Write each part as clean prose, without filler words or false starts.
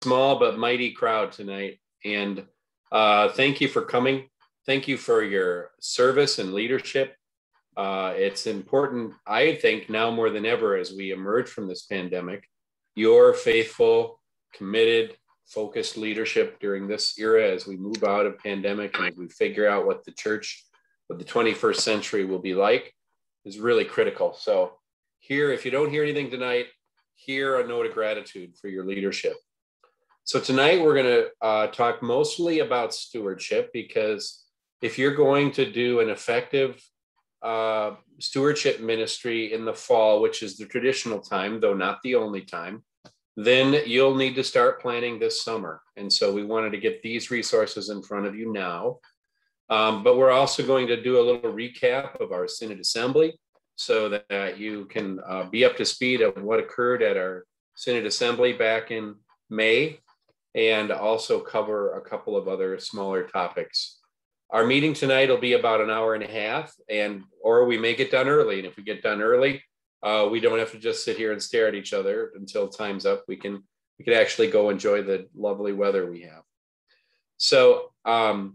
Small but mighty crowd tonight. And thank you for coming. Thank you for your service and leadership. It's important, I think, now more than ever as we emerge from this pandemic, your faithful, committed, focused leadership during this era as we move out of pandemic and as we figure out what the church of the 21st century will be like is really critical. So here, if you don't hear anything tonight, hear a note of gratitude for your leadership. So tonight we're going to talk mostly about stewardship, because if you're going to do an effective stewardship ministry in the fall, which is the traditional time, though not the only time, then you'll need to start planning this summer. And so we wanted to get these resources in front of you now. But we're also going to do a little recap of our Synod Assembly so that you can be up to speed of what occurred at our Synod Assembly back in May, and also cover a couple of other smaller topics. Our meeting tonight will be about an hour and a half, or we may get done early. And if we get done early, we don't have to just sit here and stare at each other until time's up. We can actually go enjoy the lovely weather we have. So I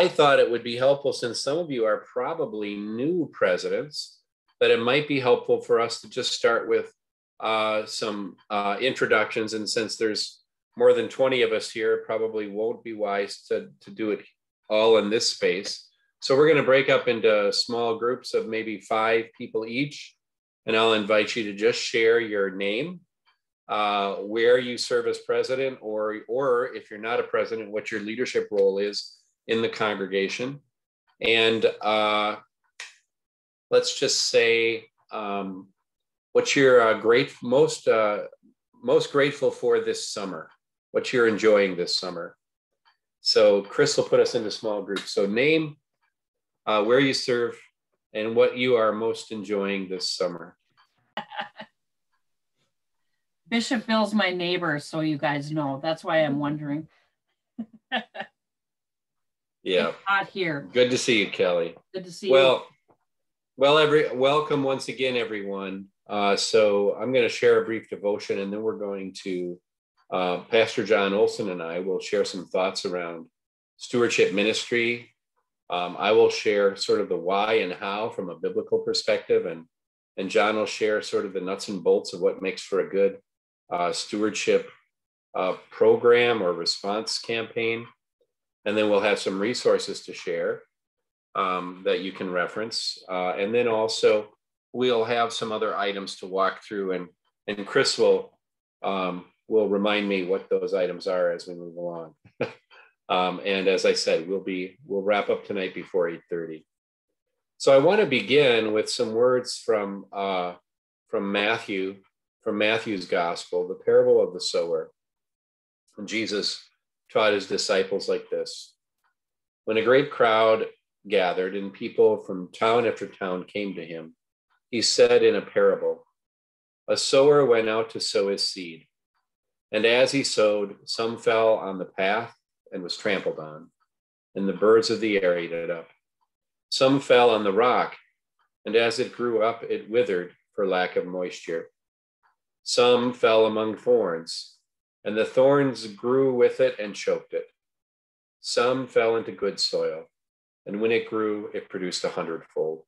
thought it would be helpful, since some of you are probably new presidents, that it might be helpful for us to just start with some introductions. And since there's more than 20 of us here, it probably won't be wise to do it all in this space. So we're going to break up into small groups of maybe 5 people each. And I'll invite you to just share your name, where you serve as president, or if you're not a president, what your leadership role is in the congregation. And let's just say, what you're most grateful for this summer, what you're enjoying this summer. So Chris will put us into small groups. So name, where you serve, and what you are most enjoying this summer. Bishop Bill's my neighbor, so you guys know. That's why I'm wondering. Yeah. It's hot here. Good to see you, Kelly. Good to see you. Welcome once again, everyone. So I'm going to share a brief devotion, and then we're going to, Pastor John Olson and I will share some thoughts around stewardship ministry. I will share sort of the why and how from a biblical perspective, and John will share sort of the nuts and bolts of what makes for a good stewardship program or response campaign. And then we'll have some resources to share that you can reference. And then also we'll have some other items to walk through, and Chris will remind me what those items are as we move along. And as I said, we'll wrap up tonight before 8:30. So I want to begin with some words from Matthew's gospel, the parable of the sower. And Jesus taught his disciples like this: when a great crowd gathered and people from town after town came to him, he said in a parable, a sower went out to sow his seed. And as he sowed, some fell on the path and was trampled on, and the birds of the air ate it up. Some fell on the rock, and as it grew up, it withered for lack of moisture. Some fell among thorns, and the thorns grew with it and choked it. Some fell into good soil, and when it grew, it produced 100-fold.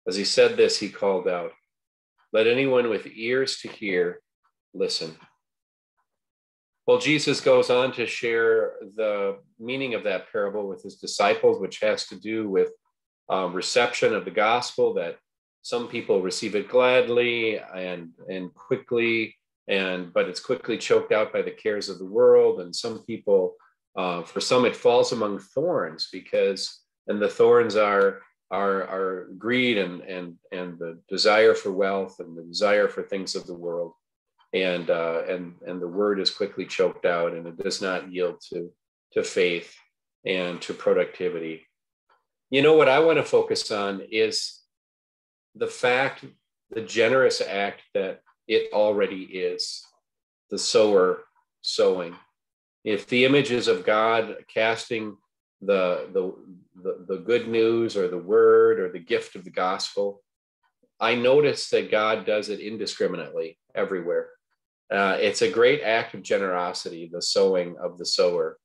As he said this, he called out, "Let anyone with ears to hear listen." Well, Jesus goes on to share the meaning of that parable with his disciples, which has to do with reception of the gospel, that some people receive it gladly and quickly, but it's quickly choked out by the cares of the world. And some people, for some, it falls among thorns, and the thorns are greed and the desire for wealth and the desire for things of the world. And the word is quickly choked out, and it does not yield to faith and to productivity. You know, what I want to focus on is the generous act that it already is, the sower sowing. If the images of God casting the good news or the word or the gift of the gospel, I notice that God does it indiscriminately everywhere. It's a great act of generosity, the sowing of the sower.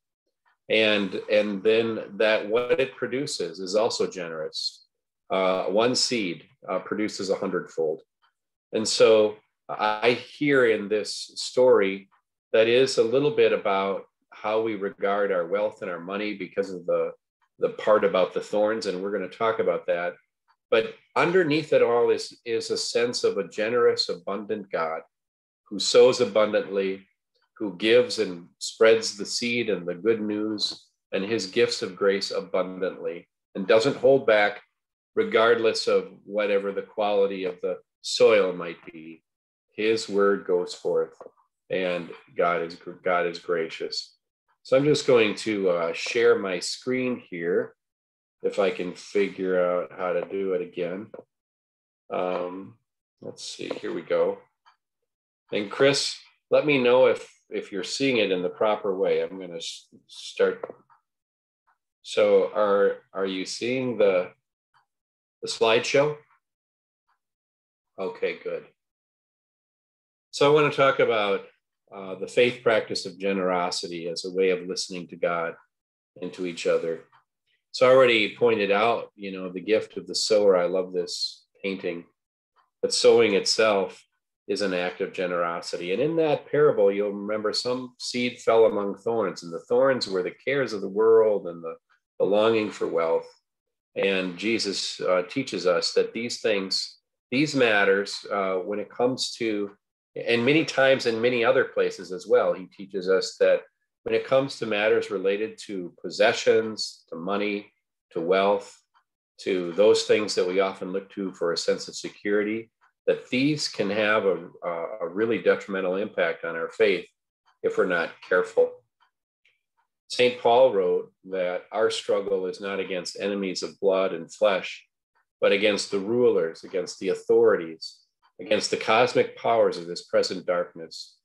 And then that what it produces is also generous. One seed produces 100-fold. And so I hear in this story that is a little bit about how we regard our wealth and our money because of the part about the thorns, and we're going to talk about that. But underneath it all is a sense of a generous, abundant God who sows abundantly, who gives and spreads the seed and the good news and his gifts of grace abundantly, and doesn't hold back regardless of whatever the quality of the soil might be. His word goes forth, and God is gracious. So I'm just going to share my screen here, if I can figure out how to do it again. Let's see, here we go. And Chris, let me know if you're seeing it in the proper way. I'm going to start. So are you seeing the slideshow? Okay, good. So I want to talk about the faith practice of generosity as a way of listening to God and to each other. So I already pointed out, the gift of the sower. I love this painting. But sowing itself is an act of generosity. And in that parable, you'll remember some seed fell among thorns, and the thorns were the cares of the world and the longing for wealth. And Jesus teaches us that these matters, when it comes to, and many times in many other places as well, he teaches us that when it comes to matters related to possessions, to money, to wealth, to those things that we often look to for a sense of security, that these can have a really detrimental impact on our faith if we're not careful. St. Paul wrote that our struggle is not against enemies of blood and flesh, but against the rulers, against the authorities, against the cosmic powers of this present darkness,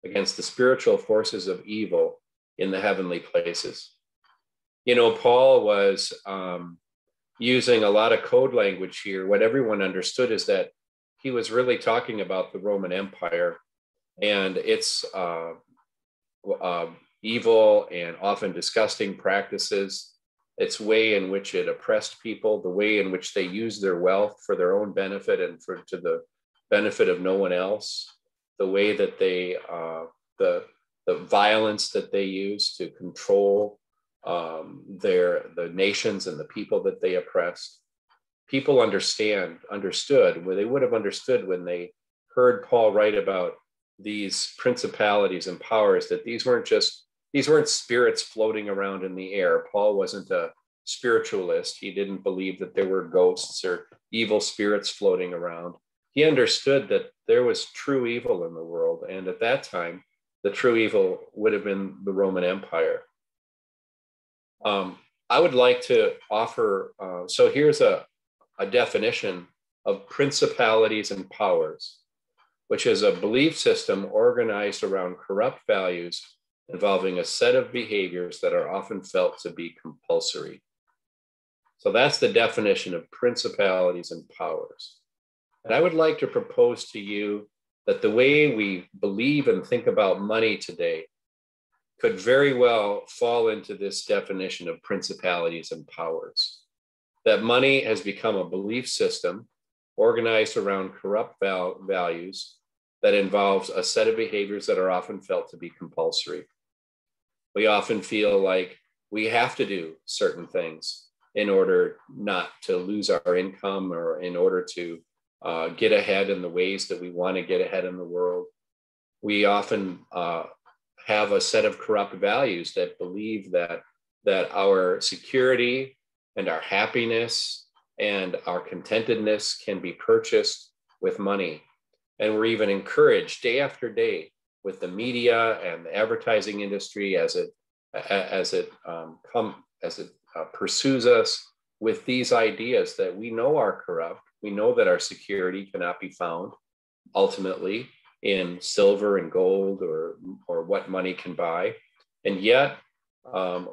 against the spiritual forces of evil in the heavenly places. Paul was using a lot of code language here. What everyone understood is that he was really talking about the Roman Empire and its evil and often disgusting practices, its way in which it oppressed people, the way in which they used their wealth for their own benefit and to the benefit of no one else, the way that they, the violence that they used to control the nations and the people that they oppressed. People understood, where they would have understood when they heard Paul write about these principalities and powers, that these weren't spirits floating around in the air. Paul wasn't a spiritualist. He didn't believe that there were ghosts or evil spirits floating around. He understood that there was true evil in the world. And at that time, the true evil would have been the Roman Empire. I would like to offer, so here's a definition of principalities and powers, which is a belief system organized around corrupt values involving a set of behaviors that are often felt to be compulsory. So that's the definition of principalities and powers. And I would like to propose to you that the way we believe and think about money today could very well fall into this definition of principalities and powers. That money has become a belief system organized around corrupt values that involves a set of behaviors that are often felt to be compulsory. We often feel like we have to do certain things in order not to lose our income or in order to get ahead in the ways that we want to get ahead in the world. We often have a set of corrupt values that believe that our security and our happiness and our contentedness can be purchased with money. And we're even encouraged day after day with the media and the advertising industry as it pursues us with these ideas that we know are corrupt. We know that our security cannot be found ultimately in silver and gold or what money can buy. And yet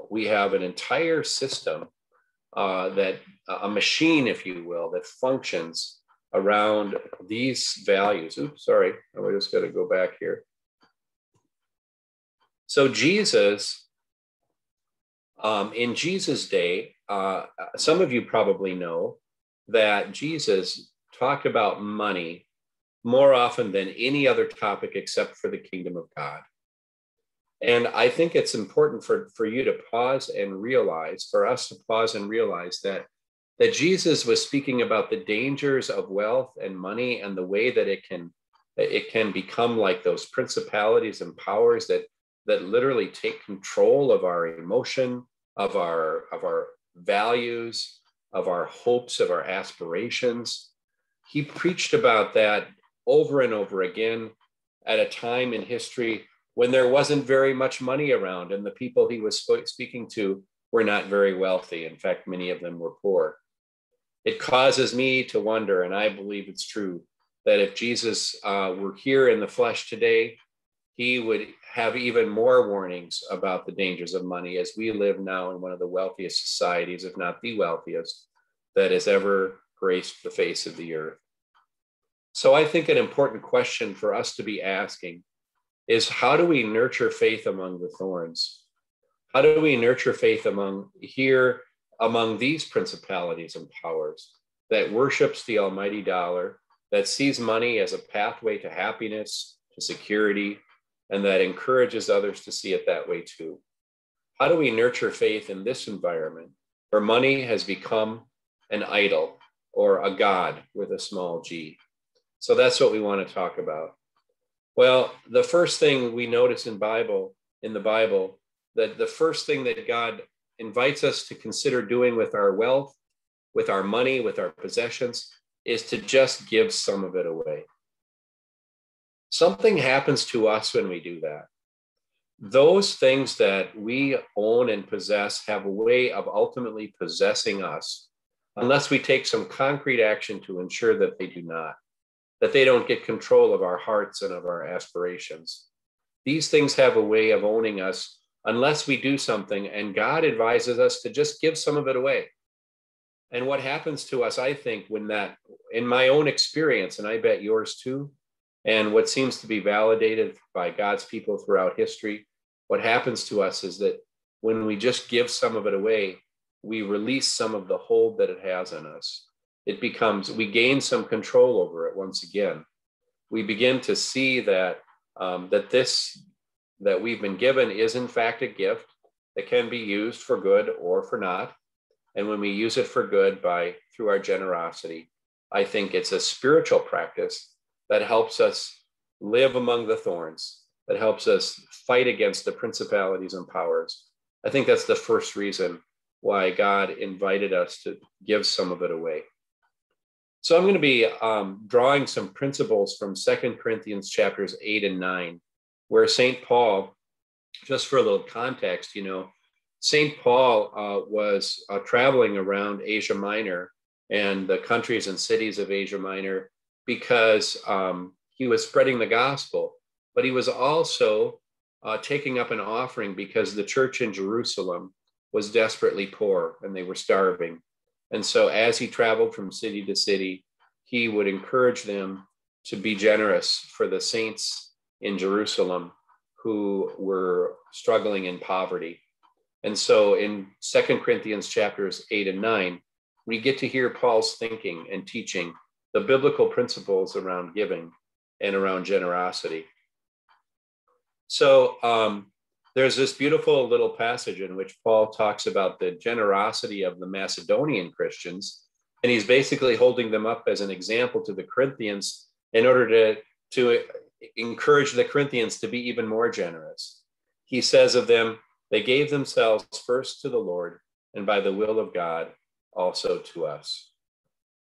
we have an entire system that a machine, if you will, that functions around these values. Oops, sorry, I just got to go back here. So Jesus, in Jesus' day, some of you probably know that Jesus talked about money more often than any other topic except for the kingdom of God. And I think it's important for you to pause and realize, for us to pause and realize that Jesus was speaking about the dangers of wealth and money and the way that it can become like those principalities and powers that literally take control of our emotion, of our values, of our hopes, of our aspirations. He preached about that over and over again at a time in history when there wasn't very much money around, and the people he was speaking to were not very wealthy. In fact, many of them were poor. It causes me to wonder, and I believe it's true, that if Jesus were here in the flesh today, he would have even more warnings about the dangers of money, as we live now in one of the wealthiest societies, if not the wealthiest, that has ever graced the face of the earth. So I think an important question for us to be asking is, how do we nurture faith among the thorns? How do we nurture faith among these principalities and powers that worships the almighty dollar, that sees money as a pathway to happiness, to security, and that encourages others to see it that way too? How do we nurture faith in this environment where money has become an idol or a god with a small g? So that's what we want to talk about. Well, the first thing we notice in the Bible, that the first thing that God invites us to consider doing with our wealth, with our money, with our possessions, is to just give some of it away. Something happens to us when we do that. Those things that we own and possess have a way of ultimately possessing us, unless we take some concrete action to ensure that they do not, that they don't get control of our hearts and of our aspirations. These things have a way of owning us unless we do something, and God advises us to just give some of it away. And what happens to us, I think, when that, in my own experience, and I bet yours too, and what seems to be validated by God's people throughout history, what happens to us is that when we just give some of it away, we release some of the hold that it has on us. We gain some control over it once again. We begin to see that that we've been given is in fact a gift that can be used for good or for not. And when we use it for good through our generosity, I think it's a spiritual practice that helps us live among the thorns, that helps us fight against the principalities and powers. I think that's the first reason why God invited us to give some of it away. So I'm going to be drawing some principles from 2 Corinthians chapters 8 and 9, where St. Paul, just for a little context, St. Paul was traveling around Asia Minor and the countries and cities of Asia Minor because he was spreading the gospel, but he was also taking up an offering because the church in Jerusalem was desperately poor and they were starving. And so as he traveled from city to city, he would encourage them to be generous for the saints in Jerusalem who were struggling in poverty. And so in 2 Corinthians chapters 8 and 9, we get to hear Paul's thinking and teaching the biblical principles around giving and around generosity. So there's this beautiful little passage in which Paul talks about the generosity of the Macedonian Christians, and he's basically holding them up as an example to the Corinthians in order to encourage the Corinthians to be even more generous. He says of them, they gave themselves first to the Lord, and by the will of God also to us.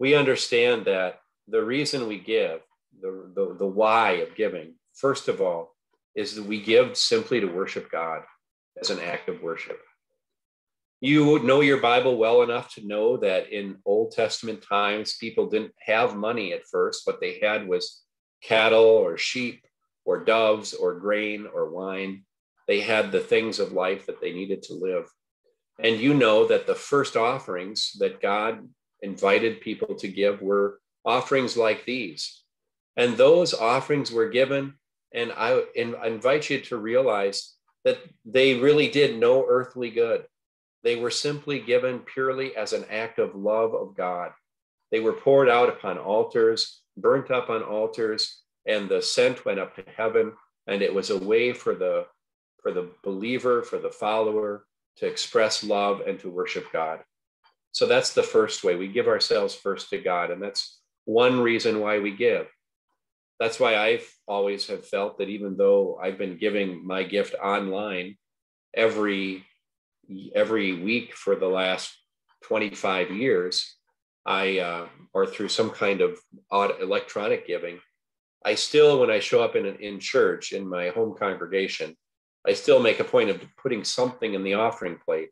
We understand that the reason we give, the why of giving, first of all, is that we give simply to worship God as an act of worship. You know your Bible well enough to know that in Old Testament times, people didn't have money at first. What they had was cattle or sheep or doves or grain or wine. They had the things of life that they needed to live. And you know that the first offerings that God invited people to give were offerings like these. And those offerings were given. And I invite you to realize that they really did no earthly good. They were simply given purely as an act of love of God. They were poured out upon altars, burnt up on altars, and the scent went up to heaven. And it was a way for the believer, for the follower, to express love and to worship God. So that's the first way. We give ourselves first to God. And that's one reason why we give. That's why I've always have felt that even though I've been giving my gift online every week for the last 25 years, or through some kind of odd electronic giving, I still, when I show up in church, in my home congregation, I still make a point of putting something in the offering plate,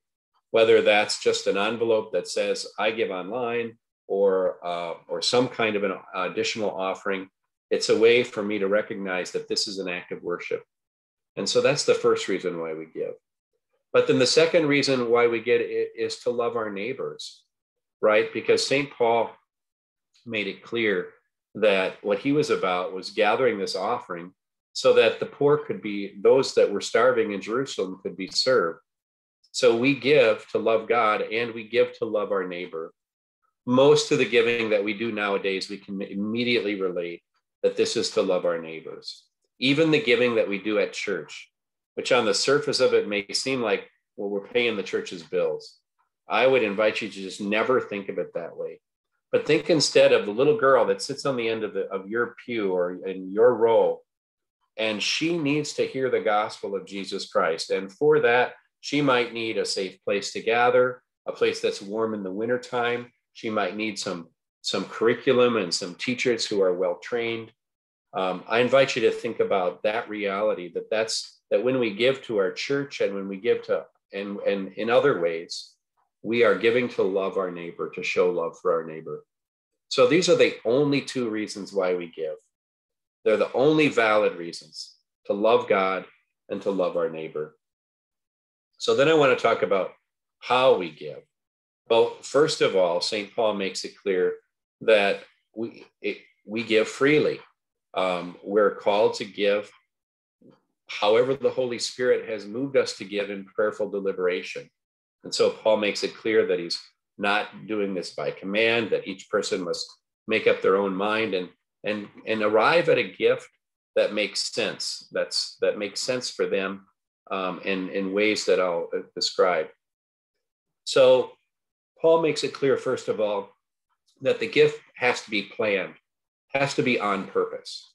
whether that's just an envelope that says I give online, or some kind of an additional offering. It's a way for me to recognize that this is an act of worship. And so that's the first reason why we give. But then the second reason why we give is to love our neighbors, right? Because St. Paul made it clear that what he was about was gathering this offering so that the poor could be, those that were starving in Jerusalem could be served. So we give to love God, and we give to love our neighbor. Most of the giving that we do nowadays, we can immediately relate that this is to love our neighbors. Even the giving that we do at church, which on the surface of it may seem like, well, we're paying the church's bills. I would invite you to just never think of it that way. But think instead of the little girl that sits on the end of your pew or in your row, and she needs to hear the gospel of Jesus Christ. And for that, she might need a safe place to gather, a place that's warm in the wintertime. She might need some curriculum and some teachers who are well trained. I invite you to think about that reality, that when we give to our church and when we give to, and in other ways, we are giving to love our neighbor, to show love for our neighbor. So these are the only two reasons why we give. They're the only valid reasons, to love God and to love our neighbor. So then I want to talk about how we give. Well, first of all, St. Paul makes it clear that we give freely. We're called to give however the Holy Spirit has moved us to give in prayerful deliberation. And so Paul makes it clear that he's not doing this by command, that each person must make up their own mind and arrive at a gift that makes sense, that makes sense for them, in ways that I'll describe. So Paul makes it clear, first of all, that the gift has to be planned, has to be on purpose.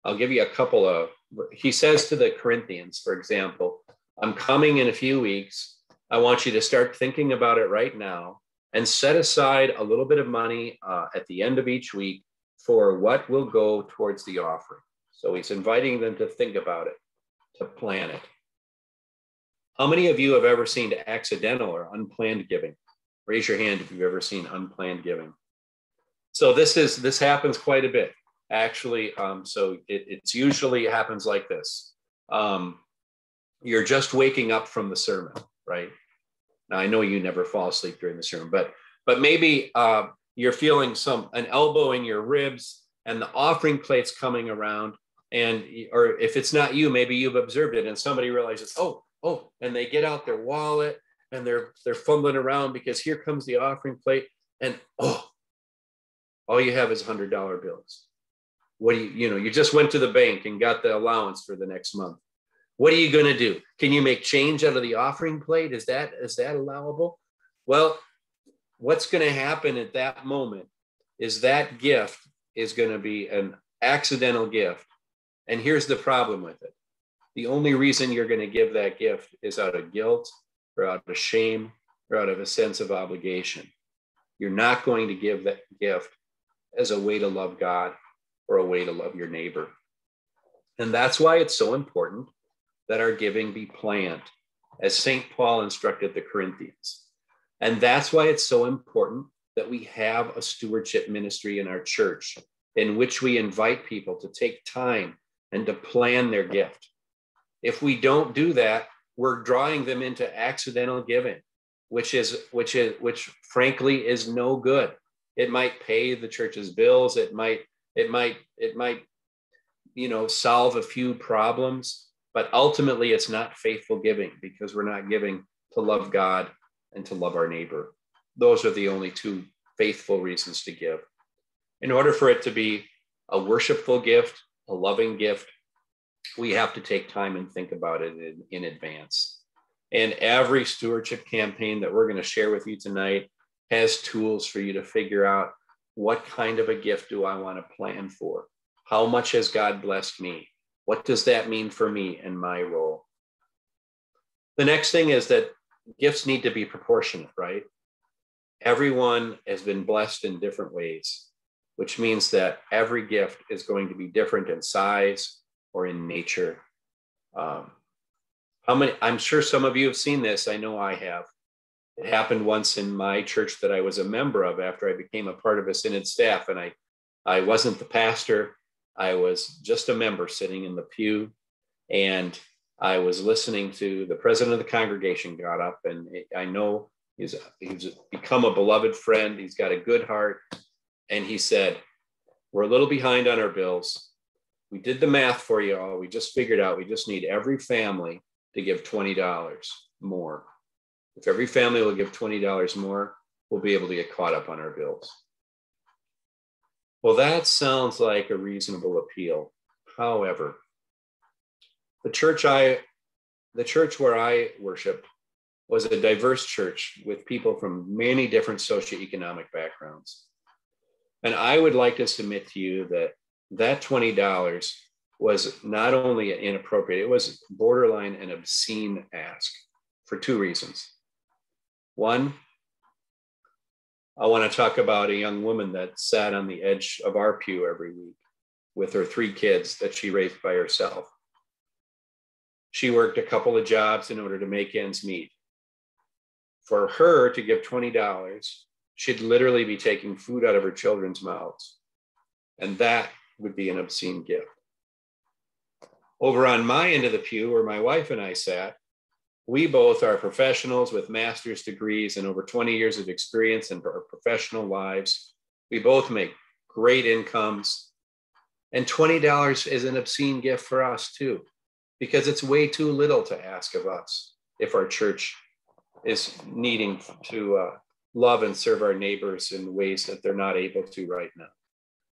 I'll give you a couple of, he says to the Corinthians, for example, I'm coming in a few weeks. I want you to start thinking about it right now and set aside a little bit of money at the end of each week for what will go towards the offering. So he's inviting them to think about it, to plan it. How many of you have ever seen accidental or unplanned giving? Raise your hand if you've ever seen unplanned giving. So this happens quite a bit, actually. So it's usually happens like this. You're just waking up from the sermon, right? Now I know you never fall asleep during the sermon, but maybe you're feeling an elbow in your ribs, and the offering plate's coming around, or if it's not you, maybe you've observed it, and somebody realizes, oh, and they get out their wallet and they're fumbling around because here comes the offering plate, and all you have is $100 bills. What do you just went to the bank and got the allowance for the next month. What are you going to do? Can you make change out of the offering plate? Is that allowable? Well, what's going to happen at that moment is that gift is going to be an accidental gift. And here's the problem with it. The only reason you're going to give that gift is out of guilt or out of shame or out of a sense of obligation. You're not going to give that gift as a way to love God or a way to love your neighbor. And that's why it's so important that our giving be planned, as St. Paul instructed the Corinthians. And that's why it's so important that we have a stewardship ministry in our church in which we invite people to take time and to plan their gift. If we don't do that, we're drawing them into accidental giving, which frankly is no good. It might pay the church's bills. It might solve a few problems, But ultimately, it's not faithful giving because we're not giving to love God and to love our neighbor. Those are the only two faithful reasons to give. In order for it to be a worshipful gift, a loving gift, we have to take time and think about it in advance. And every stewardship campaign that we're going to share with you tonight has tools for you to figure out, what kind of a gift do I want to plan for? How much has God blessed me? What does that mean for me and my role? The next thing is that gifts need to be proportionate, right? Everyone has been blessed in different ways, which means that every gift is going to be different in size or in nature. I'm sure some of you have seen this. I know I have. It happened once in my church that I was a member of after I became a part of a synod staff, and I wasn't the pastor. I was just a member sitting in the pew, and I was listening to the president of the congregation got up, and I know he's become a beloved friend. He's got a good heart. And he said, we're a little behind on our bills. We did the math for you all. We just figured out we just need every family to give $20 more. If every family will give $20 more, we'll be able to get caught up on our bills. Well, that sounds like a reasonable appeal. However, the church where I worship was a diverse church with people from many different socioeconomic backgrounds. And I would like to submit to you that $20 was not only inappropriate, it was borderline an obscene ask for two reasons. One, I want to talk about a young woman that sat on the edge of our pew every week with her 3 kids that she raised by herself. She worked a couple of jobs in order to make ends meet. For her to give $20, she'd literally be taking food out of her children's mouths. And that would be an obscene gift. Over on my end of the pew, where my wife and I sat, we both are professionals with master's degrees and over 20 years of experience in our professional lives. We both make great incomes. And $20 is an obscene gift for us too, because it's way too little to ask of us if our church is needing to love and serve our neighbors in ways that they're not able to right now.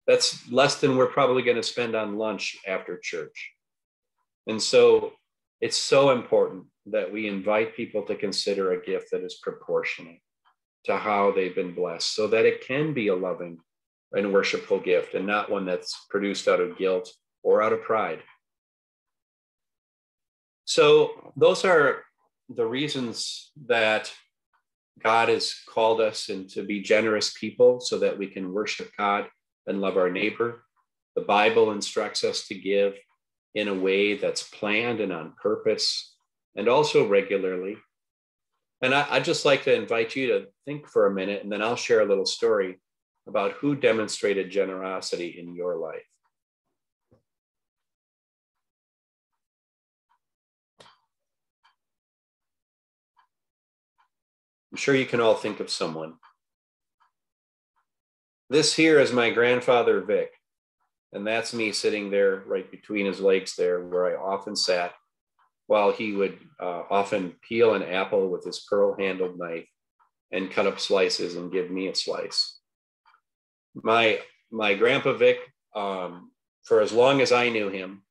That's less than we're probably going to spend on lunch after church. And so it's so important that we invite people to consider a gift that is proportionate to how they've been blessed, so that it can be a loving and worshipful gift and not one that's produced out of guilt or out of pride. So those are the reasons that God has called us and to be generous people so that we can worship God and love our neighbor. The Bible instructs us to give in a way that's planned and on purpose, and also regularly. And I'd just like to invite you to think for a minute, and then I'll share a little story about who demonstrated generosity in your life. I'm sure you can all think of someone. This here is my grandfather, Vic. And that's me sitting there right between his legs there, where I often sat while he would often peel an apple with his pearl-handled knife and cut up slices and give me a slice. My grandpa Vic, for as long as I knew him,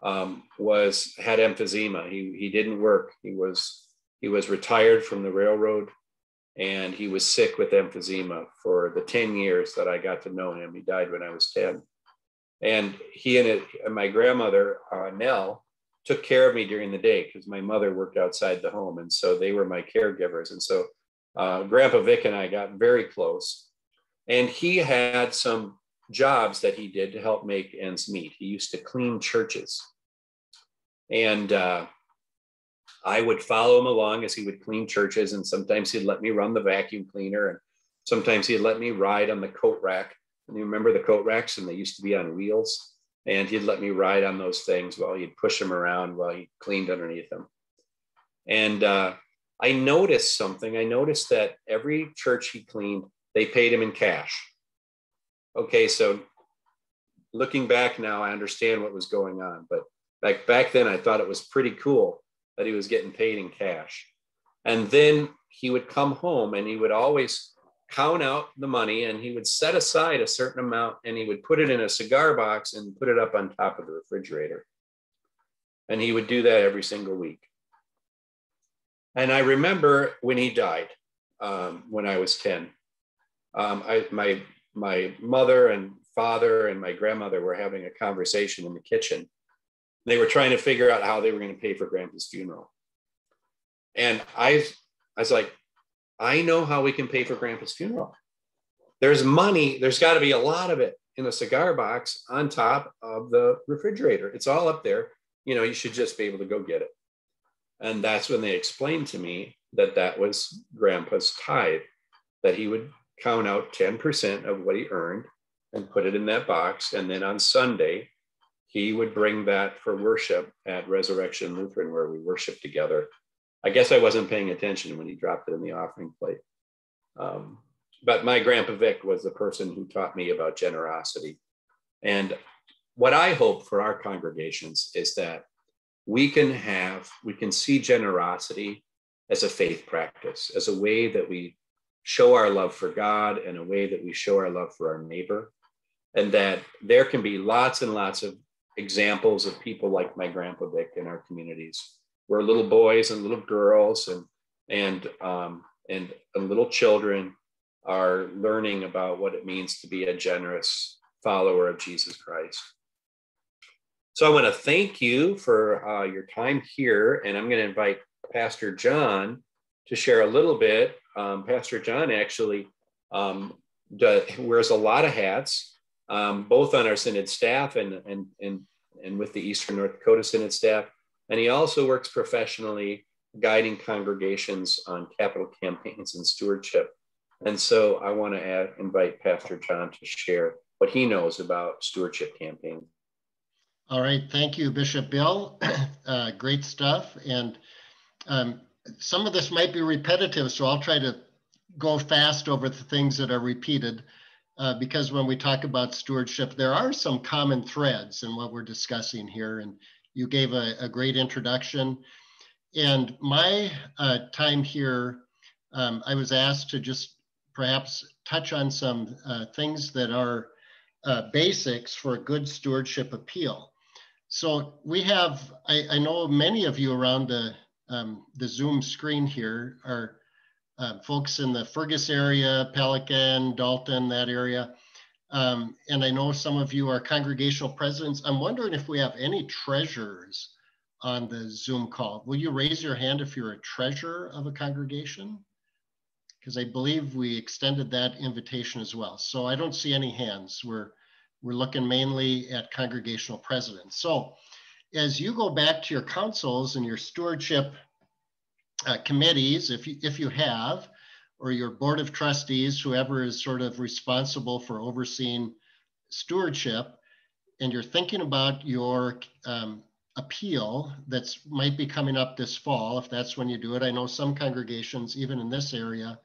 had emphysema. He didn't work. He was retired from the railroad, and he was sick with emphysema for the 10 years that I got to know him. He died when I was 10. And he and my grandmother, Nell, took care of me during the day because my mother worked outside the home. And so they were my caregivers. And so Grandpa Vic and I got very close. And he had some jobs that he did to help make ends meet. He used to clean churches. And I would follow him along as he would clean churches. And sometimes he'd let me run the vacuum cleaner. And sometimes he'd let me ride on the coat rack. And you remember the coat racks, and they used to be on wheels, and he'd let me ride on those things while he'd push them around while he cleaned underneath them. And I noticed something. I noticed that every church he cleaned, they paid him in cash. Okay, so looking back now, I understand what was going on, but Back then, I thought it was pretty cool that he was getting paid in cash. And then he would come home and he would always count out the money, and he would set aside a certain amount and he would put it in a cigar box and put it up on top of the refrigerator. And he would do that every single week. And I remember when he died, when I was 10, my mother and father and my grandmother were having a conversation in the kitchen. They were trying to figure out how they were going to pay for Grandpa's funeral. And I was like, I know how we can pay for Grandpa's funeral. There's money. There's got to be a lot of it in a cigar box on top of the refrigerator. It's all up there. You should just be able to go get it. And that's when they explained to me that was Grandpa's tithe, that he would count out 10% of what he earned and put it in that box. And then on Sunday, he would bring that for worship at Resurrection Lutheran, where we worship together. I guess I wasn't paying attention when he dropped it in the offering plate. But my Grandpa Vic was the person who taught me about generosity. And what I hope for our congregations is that we can see generosity as a faith practice, as a way that we show our love for God and a way that we show our love for our neighbor. And that there can be lots and lots of examples of people like my Grandpa Vic in our communities, where little boys and little girls and little children are learning about what it means to be a generous follower of Jesus Christ. So I want to thank you for your time here, and I'm going to invite Pastor John to share a little bit. Pastor John actually wears a lot of hats, both on our Synod staff and with the Eastern North Dakota Synod staff. And he also works professionally guiding congregations on capital campaigns and stewardship. And so I want to invite Pastor John to share what he knows about stewardship campaigns. All right, thank you, Bishop Bill. Great stuff. And some of this might be repetitive, so I'll try to go fast over the things that are repeated, because when we talk about stewardship, there are some common threads in what we're discussing here. And you gave a great introduction. And my time here, I was asked to just perhaps touch on some things that are basics for a good stewardship appeal. So we have, I know many of you around the Zoom screen here are folks in the Fergus area, Pelican, Dalton, that area. And I know some of you are congregational presidents. I'm wondering if we have any treasurers on the Zoom call. Will you raise your hand if you're a treasurer of a congregation? Because I believe we extended that invitation as well. So I don't see any hands. We're looking mainly at congregational presidents. So as you go back to your councils and your stewardship committees, if you have, or your board of trustees, whoever is sort of responsible for overseeing stewardship, and you're thinking about your appeal that might be coming up this fall, if that's when you do it. I know some congregations, even in this area,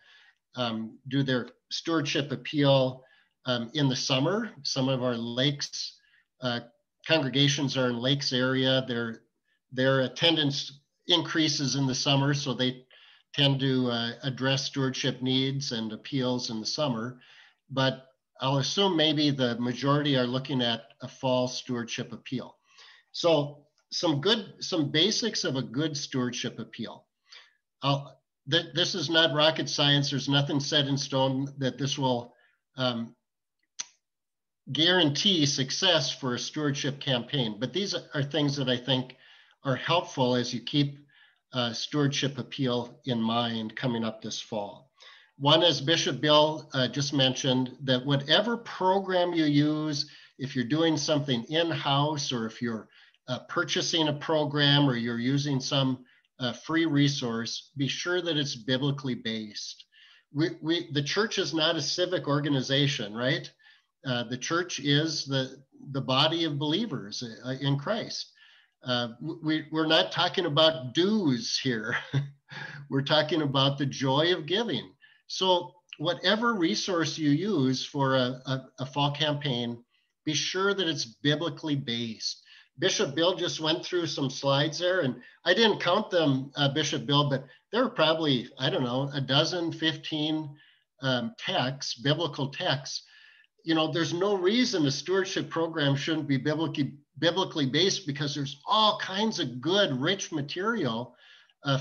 do their stewardship appeal in the summer. Some of our lakes, congregations are in lakes area. Their attendance increases in the summer, so they tend to address stewardship needs and appeals in the summer. But I'll assume maybe the majority are looking at a fall stewardship appeal. So some basics of a good stewardship appeal. This is not rocket science. There's nothing set in stone that this will guarantee success for a stewardship campaign. But these are things that I think are helpful as you keep stewardship appeal in mind coming up this fall. One, as Bishop Bill just mentioned, that whatever program you use, if you're doing something in-house, or if you're purchasing a program, or you're using some free resource, be sure that it's biblically based. The church is not a civic organization, right? The church is the body of believers in Christ. We're not talking about dues here. We're talking about the joy of giving. So whatever resource you use for a fall campaign, be sure that it's biblically based. Bishop Bill just went through some slides there, and I didn't count them, Bishop Bill, but there were probably, I don't know, a dozen, 15 texts, biblical texts. You know, there's no reason a stewardship program shouldn't be biblically based, because there's all kinds of good, rich material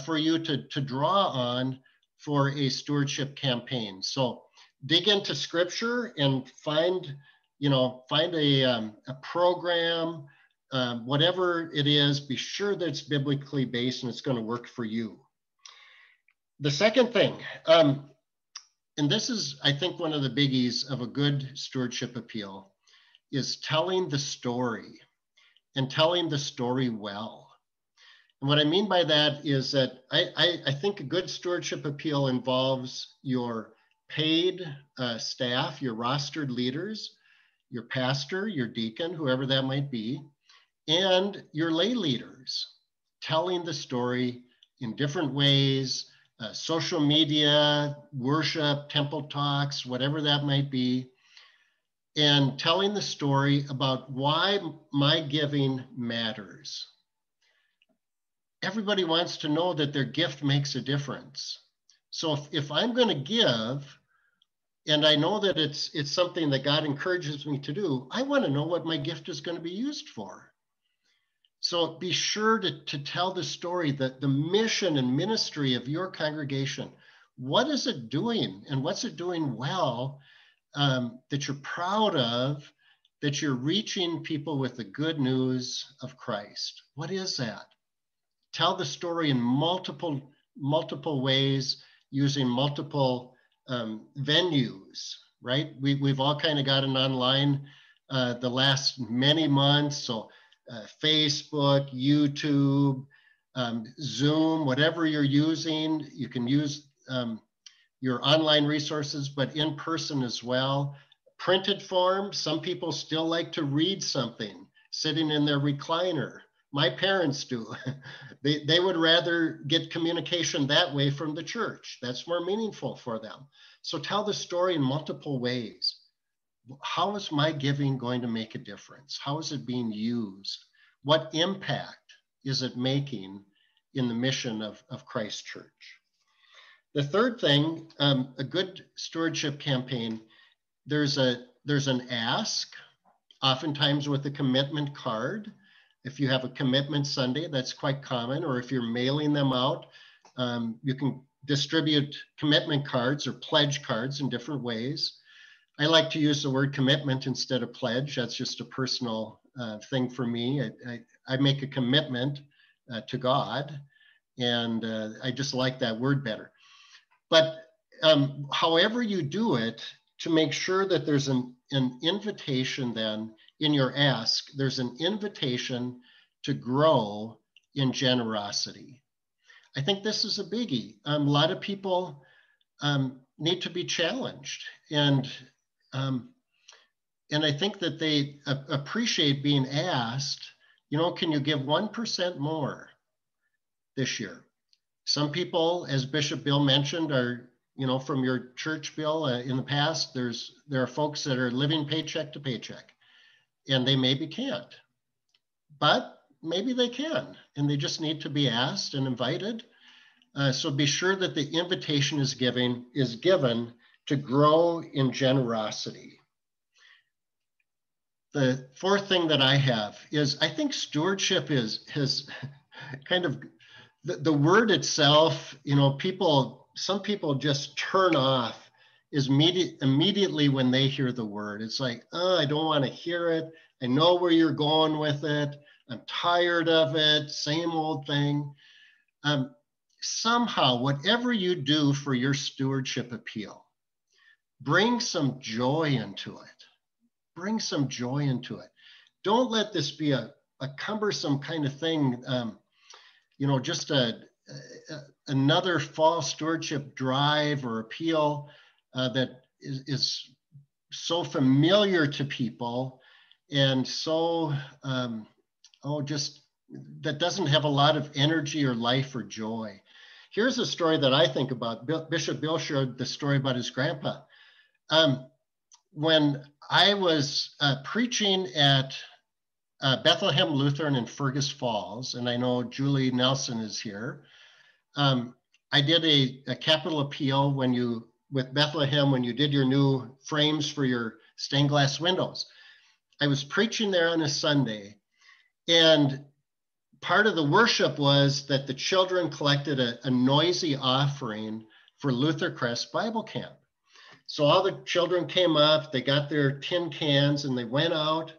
for you to draw on for a stewardship campaign. So dig into scripture and find a program, whatever it is, be sure that it's biblically based and it's going to work for you. The second thing, and this is, I think, one of the biggies of a good stewardship appeal, is telling the story, and telling the story well. And what I mean by that is that I think a good stewardship appeal involves your paid staff, your rostered leaders, your pastor, your deacon, whoever that might be, and your lay leaders, telling the story in different ways, social media, worship, temple talks, whatever that might be, and telling the story about why my giving matters. Everybody wants to know that their gift makes a difference. So if I'm going to give, and I know that it's something that God encourages me to do, I want to know what my gift is going to be used for. So be sure to tell the story, that the mission and ministry of your congregation, what is it doing, and what's it doing well, that you're proud of, that you're reaching people with the good news of Christ. What is that? Tell the story in multiple ways, using multiple venues, right? We've all kind of gotten online the last many months. So Facebook, YouTube, Zoom, whatever you're using, you can use your online resources, but in person as well. Printed form, some people still like to read something sitting in their recliner. My parents do. They would rather get communication that way from the church. That's more meaningful for them. So tell the story in multiple ways. How is my giving going to make a difference? How is it being used? What impact is it making in the mission of Christ Church? The third thing, a good stewardship campaign, there's an ask, oftentimes with a commitment card. If you have a commitment Sunday, that's quite common, or if you're mailing them out, you can distribute commitment cards or pledge cards in different ways. I like to use the word commitment instead of pledge. That's just a personal thing for me. I make a commitment to God, and I just like that word better. But however you do it, to make sure that there's an invitation then in your ask, there's an invitation to grow in generosity. I think this is a biggie. A lot of people need to be challenged, and I think that they appreciate being asked, can you give 1% more this year? Some people, as Bishop Bill mentioned, are, from your church, Bill, in the past, there are folks that are living paycheck to paycheck, and they maybe can't, but maybe they can, and they just need to be asked and invited. So be sure that the invitation is given to grow in generosity. The fourth thing that I have is, I think stewardship has kind of, the word itself, some people just turn off immediately when they hear the word. It's like, oh, I don't want to hear it. I know where you're going with it. I'm tired of it. Same old thing. Somehow, whatever you do for your stewardship appeal, bring some joy into it. Bring some joy into it. Don't let this be a cumbersome kind of thing, just another fall stewardship drive or appeal that is so familiar to people and so, that doesn't have a lot of energy or life or joy. Here's a story that I think about. Bishop Bill shared the story about his grandpa. When I was preaching at Bethlehem Lutheran in Fergus Falls, and I know Julie Nelson is here. I did a capital appeal with Bethlehem when you did your new frames for your stained glass windows. I was preaching there on a Sunday, and part of the worship was that the children collected a noisy offering for Luther Crest Bible Camp. So all the children came up, they got their tin cans, and they went out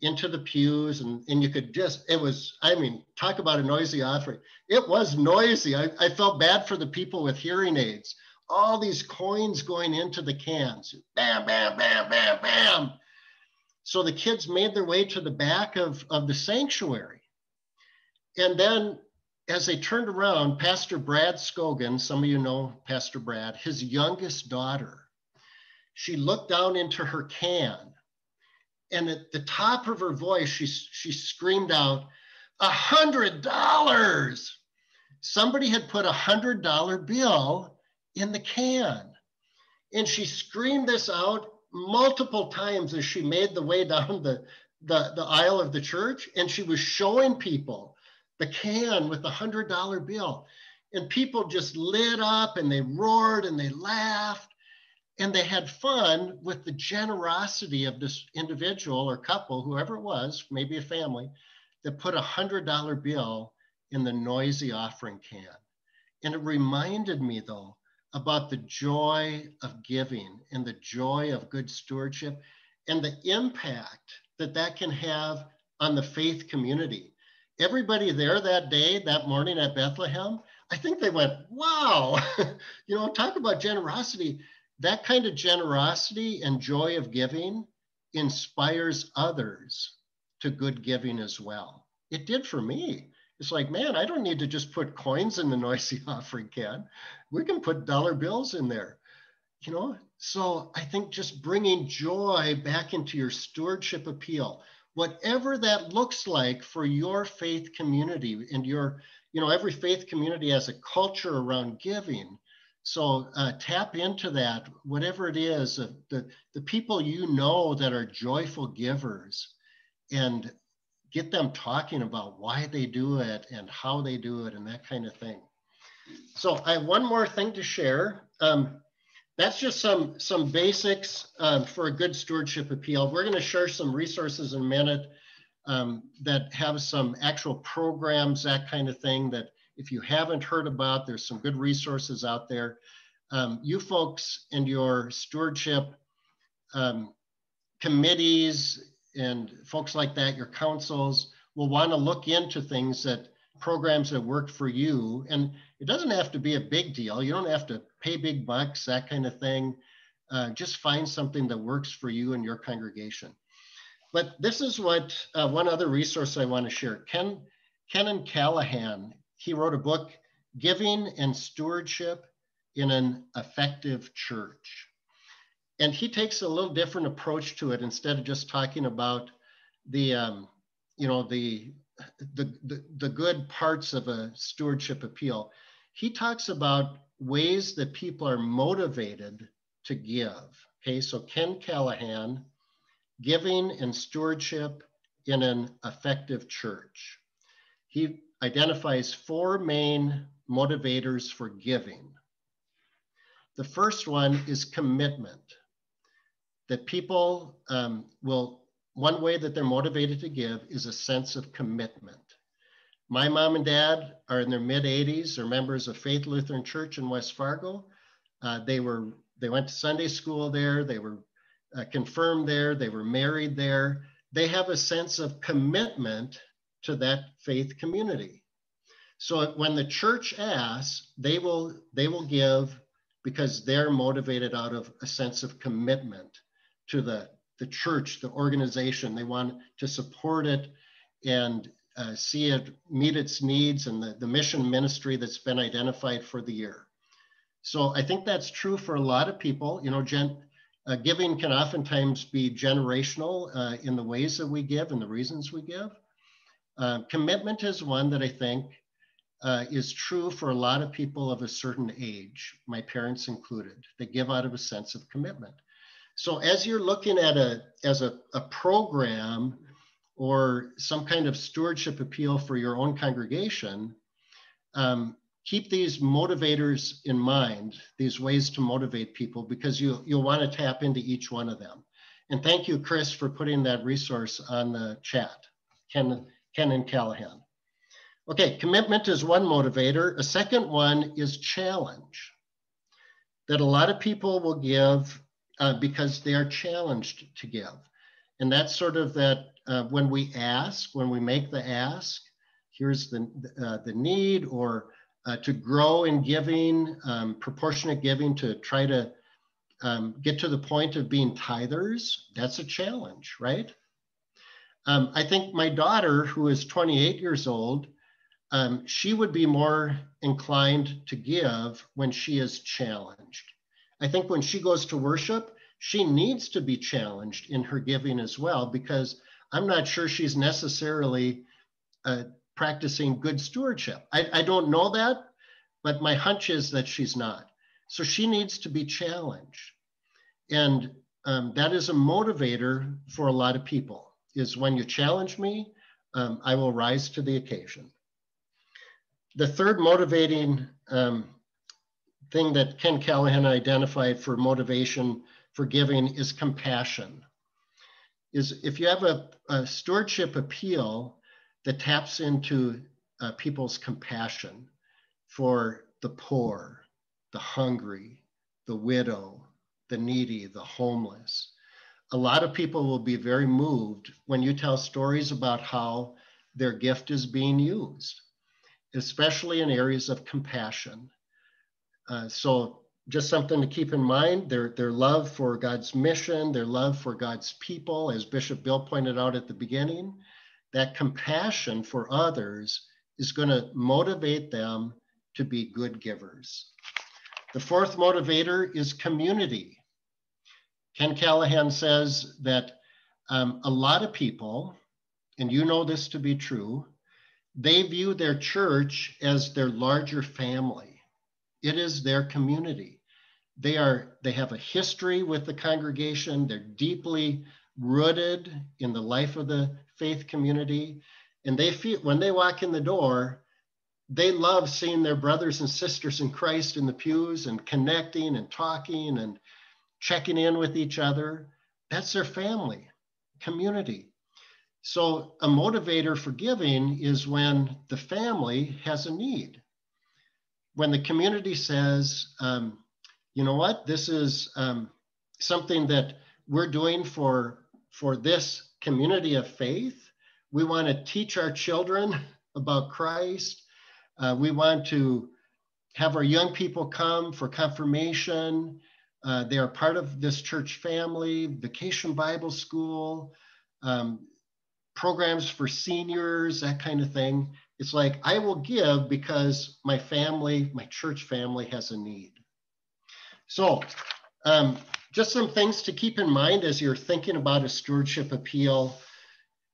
into the pews, and you could just, it was, I mean, talk about a noisy offering. It was noisy. I felt bad for the people with hearing aids. All these coins going into the cans, bam, bam, bam, bam, bam. So the kids made their way to the back of the sanctuary. And then as they turned around, Pastor Brad Scogan, some of you know Pastor Brad, his youngest daughter, she looked down into her can, and at the top of her voice, she screamed out, $100. Somebody had put $100 bill in the can. And she screamed this out multiple times as she made the way down the aisle of the church. And she was showing people the can with the $100 bill. And people just lit up and they roared and they laughed. And they had fun with the generosity of this individual or couple, whoever it was, maybe a family, that put $100 bill in the noisy offering can. And it reminded me, though, about the joy of giving and the joy of good stewardship and the impact that can have on the faith community. Everybody there that day, that morning at Bethlehem, I think they went, wow, talk about generosity. That kind of generosity and joy of giving inspires others to good giving as well. It did for me. It's like, man, I don't need to just put coins in the noisy offering can. We can put dollar bills in there, So I think just bringing joy back into your stewardship appeal, whatever that looks like for your faith community and every faith community has a culture around giving. So tap into that, whatever it is, the people that are joyful givers, and get them talking about why they do it and how they do it and that kind of thing. So I have one more thing to share. That's just some basics for a good stewardship appeal. We're going to share some resources in a minute that have some actual programs, that kind of thing, that if you haven't heard about, there's some good resources out there. You folks and your stewardship committees and folks like that, your councils, will want to look into programs that work for you. And it doesn't have to be a big deal. You don't have to pay big bucks, that kind of thing. Just find something that works for you and your congregation. But this is what one other resource I want to share. Ken Callahan, he wrote a book, Giving and Stewardship in an Effective Church. And he takes a little different approach to it. Instead of just talking about the good parts of a stewardship appeal, he talks about ways that people are motivated to give. Okay, so Ken Callahan, Giving and Stewardship in an Effective Church. He identifies 4 main motivators for giving. The first one is commitment. That people one way that they're motivated to give is a sense of commitment. My mom and dad are in their mid-80s. They're members of Faith Lutheran Church in West Fargo. They went to Sunday school there. They were confirmed there. They were married there. They have a sense of commitment to that faith community. So when the church asks, they will give because they're motivated out of a sense of commitment to the church, the organization. They want to support it and see it meet its needs and the mission ministry that's been identified for the year. So I think that's true for a lot of people. Giving can oftentimes be generational in the ways that we give and the reasons we give. Commitment is one that I think is true for a lot of people of a certain age, my parents included. They give out of a sense of commitment. So as you're looking at a program or some kind of stewardship appeal for your own congregation, keep these motivators in mind, these ways to motivate people, because you'll want to tap into each one of them. And thank you, Chris, for putting that resource on the chat, Ken and Callahan. Okay, commitment is one motivator. A second one is challenge, that a lot of people will give because they are challenged to give. And that's sort of that when we make the ask, here's the need, or to grow in giving, proportionate giving, to try to get to the point of being tithers, that's a challenge, right? I think my daughter, who is 28 years old, she would be more inclined to give when she is challenged. I think when she goes to worship, she needs to be challenged in her giving as well, because I'm not sure she's necessarily practicing good stewardship. I don't know that, but my hunch is that she's not. So she needs to be challenged. And that is a motivator for a lot of people, is when you challenge me, I will rise to the occasion. The third motivating thing that Ken Callahan identified for motivation for giving is compassion. Is if you have a stewardship appeal that taps into people's compassion for the poor, the hungry, the widow, the needy, the homeless. A lot of people will be very moved when you tell stories about how their gift is being used, especially in areas of compassion. So just something to keep in mind, their love for God's mission, their love for God's people, as Bishop Bill pointed out at the beginning, that compassion for others is going to motivate them to be good givers. The fourth motivator is community. Ken Callahan says that a lot of people, and you know this to be true, they view their church as their larger family. It is their community. They have a history with the congregation. They're deeply rooted in the life of the faith community. And they feel, when they walk in the door, they love seeing their brothers and sisters in Christ in the pews and connecting and talking and checking in with each other. That's their family, community. So a motivator for giving is when the family has a need. When the community says, you know what, this is something that we're doing for this community of faith. We want to teach our children about Christ. We want to have our young people come for confirmation. They are part of this church family, vacation Bible school, programs for seniors, that kind of thing. It's like, I will give because my family, my church family has a need. So just some things to keep in mind as you're thinking about a stewardship appeal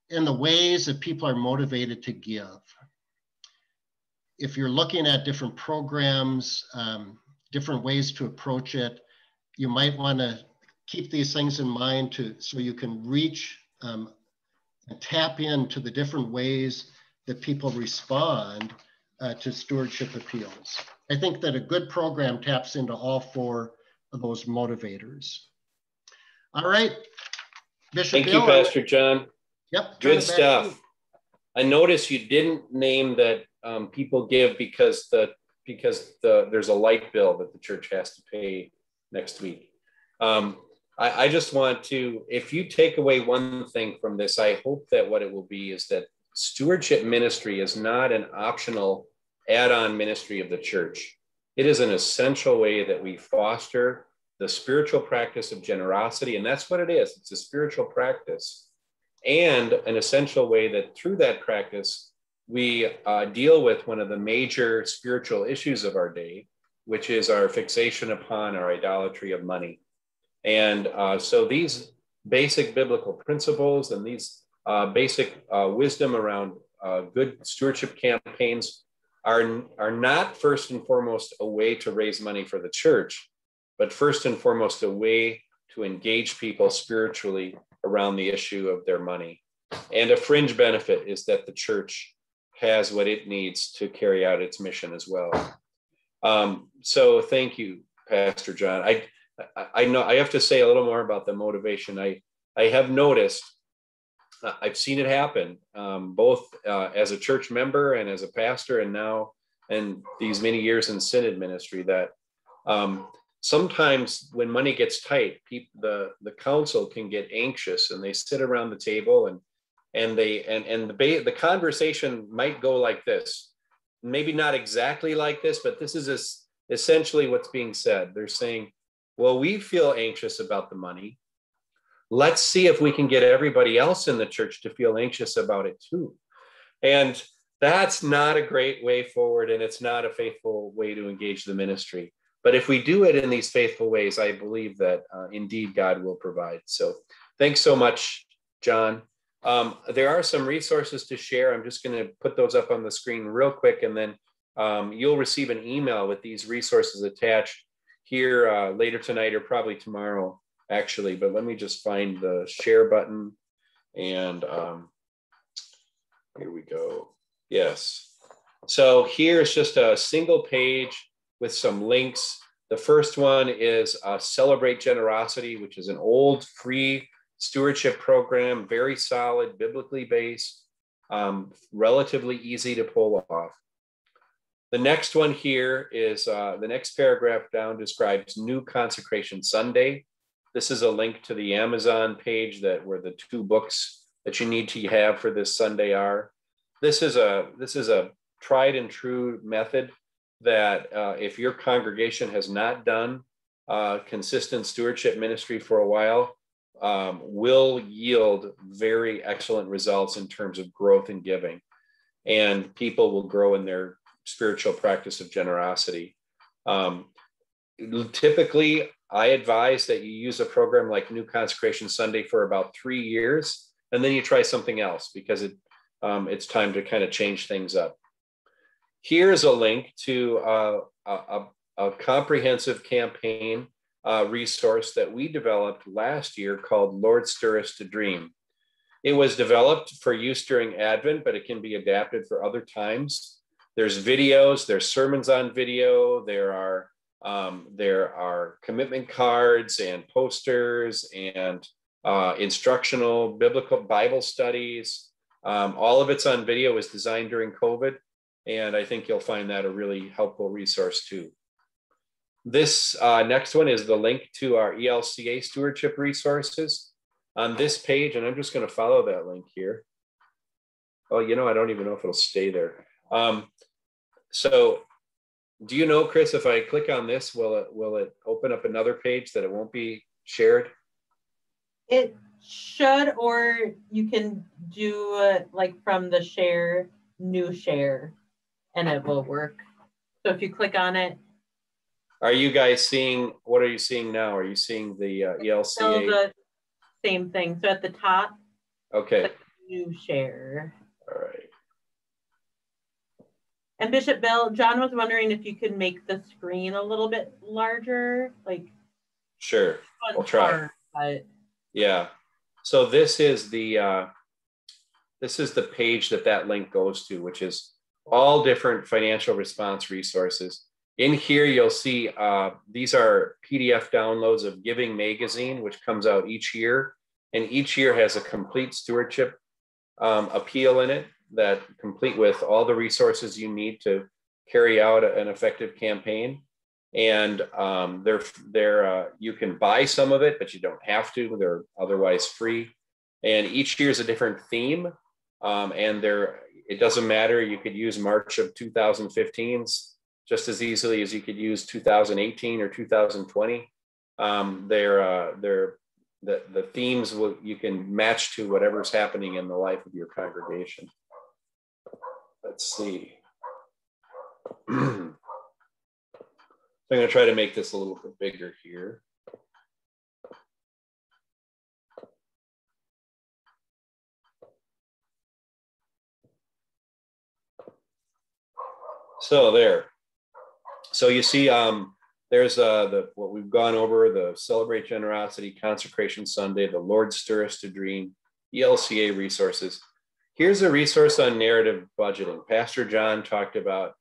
and the ways that people are motivated to give. If you're looking at different programs, different ways to approach it, you might want to keep these things in mind so you can reach and tap into the different ways that people respond to stewardship appeals. I think that a good program taps into all four of those motivators. All right, Bishop Bill. Thank you, Pastor John. Yep. Good stuff. I noticed you didn't name that people give because there's a light bill that the church has to pay next week. I just want to, if you take away one thing from this, I hope that what it will be is that stewardship ministry is not an optional add-on ministry of the church. It is an essential way that we foster the spiritual practice of generosity, and that's what it is. It's a spiritual practice, and an essential way that through that practice, we deal with one of the major spiritual issues of our day, which is our fixation upon our idolatry of money. And so these basic biblical principles and these basic wisdom around good stewardship campaigns are not first and foremost a way to raise money for the church, but first and foremost a way to engage people spiritually around the issue of their money. And a fringe benefit is that the church has what it needs to carry out its mission as well. So thank you, Pastor John. I know I have to say a little more about the motivation. I have noticed, I've seen it happen, both as a church member and as a pastor, and now in these many years in Synod ministry, that sometimes when money gets tight, the council can get anxious, and they sit around the table and the conversation might go like this. Maybe not exactly like this, but this is essentially what's being said. They're saying, well, we feel anxious about the money. Let's see if we can get everybody else in the church to feel anxious about it too. And that's not a great way forward, and it's not a faithful way to engage the ministry. But if we do it in these faithful ways, I believe that indeed God will provide. So thanks so much, John. There are some resources to share. I'm just going to put those up on the screen real quick, and then you'll receive an email with these resources attached here later tonight, or probably tomorrow, actually. But let me just find the share button, and here we go. Yes. So here's just a single page with some links. The first one is Celebrate Generosity, which is an old free stewardship program, very solid, biblically based, relatively easy to pull off. The next one here is the next paragraph down describes New Consecration Sunday. This is a link to the Amazon page where the 2 books that you need to have for this Sunday are. This is a tried and true method that if your congregation has not done consistent stewardship ministry for a while, will yield very excellent results in terms of growth and giving. And people will grow in their spiritual practice of generosity. Typically, I advise that you use a program like New Consecration Sunday for about 3 years, and then you try something else, because it's time to kind of change things up. Here's a link to a comprehensive campaign resource that we developed last year called Lord, Stir Us to Dream. It was developed for use during Advent, but it can be adapted for other times. There's videos, there's sermons on video, there are commitment cards and posters and instructional biblical Bible studies. All of it's on video. It was designed during COVID, and I think you'll find that a really helpful resource too. This next one is the link to our ELCA stewardship resources on this page, and I'm just going to follow that link here. Oh, I don't even know if it'll stay there. So do you know, Chris, if I click on this, will it open up another page that it won't be shared? It should, or you can do it like from the share, new share, and it will work. So if you click on it. Are you guys seeing, what are you seeing now? Are you seeing the ELCA? Still the same thing. So at the top, okay. New share. All right. And Bishop Bill, John was wondering if you could make the screen a little bit larger, like. Sure, I'll try. But... Yeah. So this is the page that link goes to, which is all different financial response resources. In here, you'll see these are PDF downloads of Giving Magazine, which comes out each year. And each year has a complete stewardship appeal in it, that complete with all the resources you need to carry out an effective campaign. And you can buy some of it, but you don't have to. They're otherwise free. And each year is a different theme. And it doesn't matter. You could use March of 2015's just as easily as you could use 2018 or 2020. The themes you can match to whatever's happening in the life of your congregation. Let's see. I'm going to try to make this a little bit bigger here. So there. So you see, there's what we've gone over, the Celebrate Generosity, Consecration Sunday, the Lord, Stir Us to Dream. ELCA resources. Here's a resource on narrative budgeting. Pastor John talked about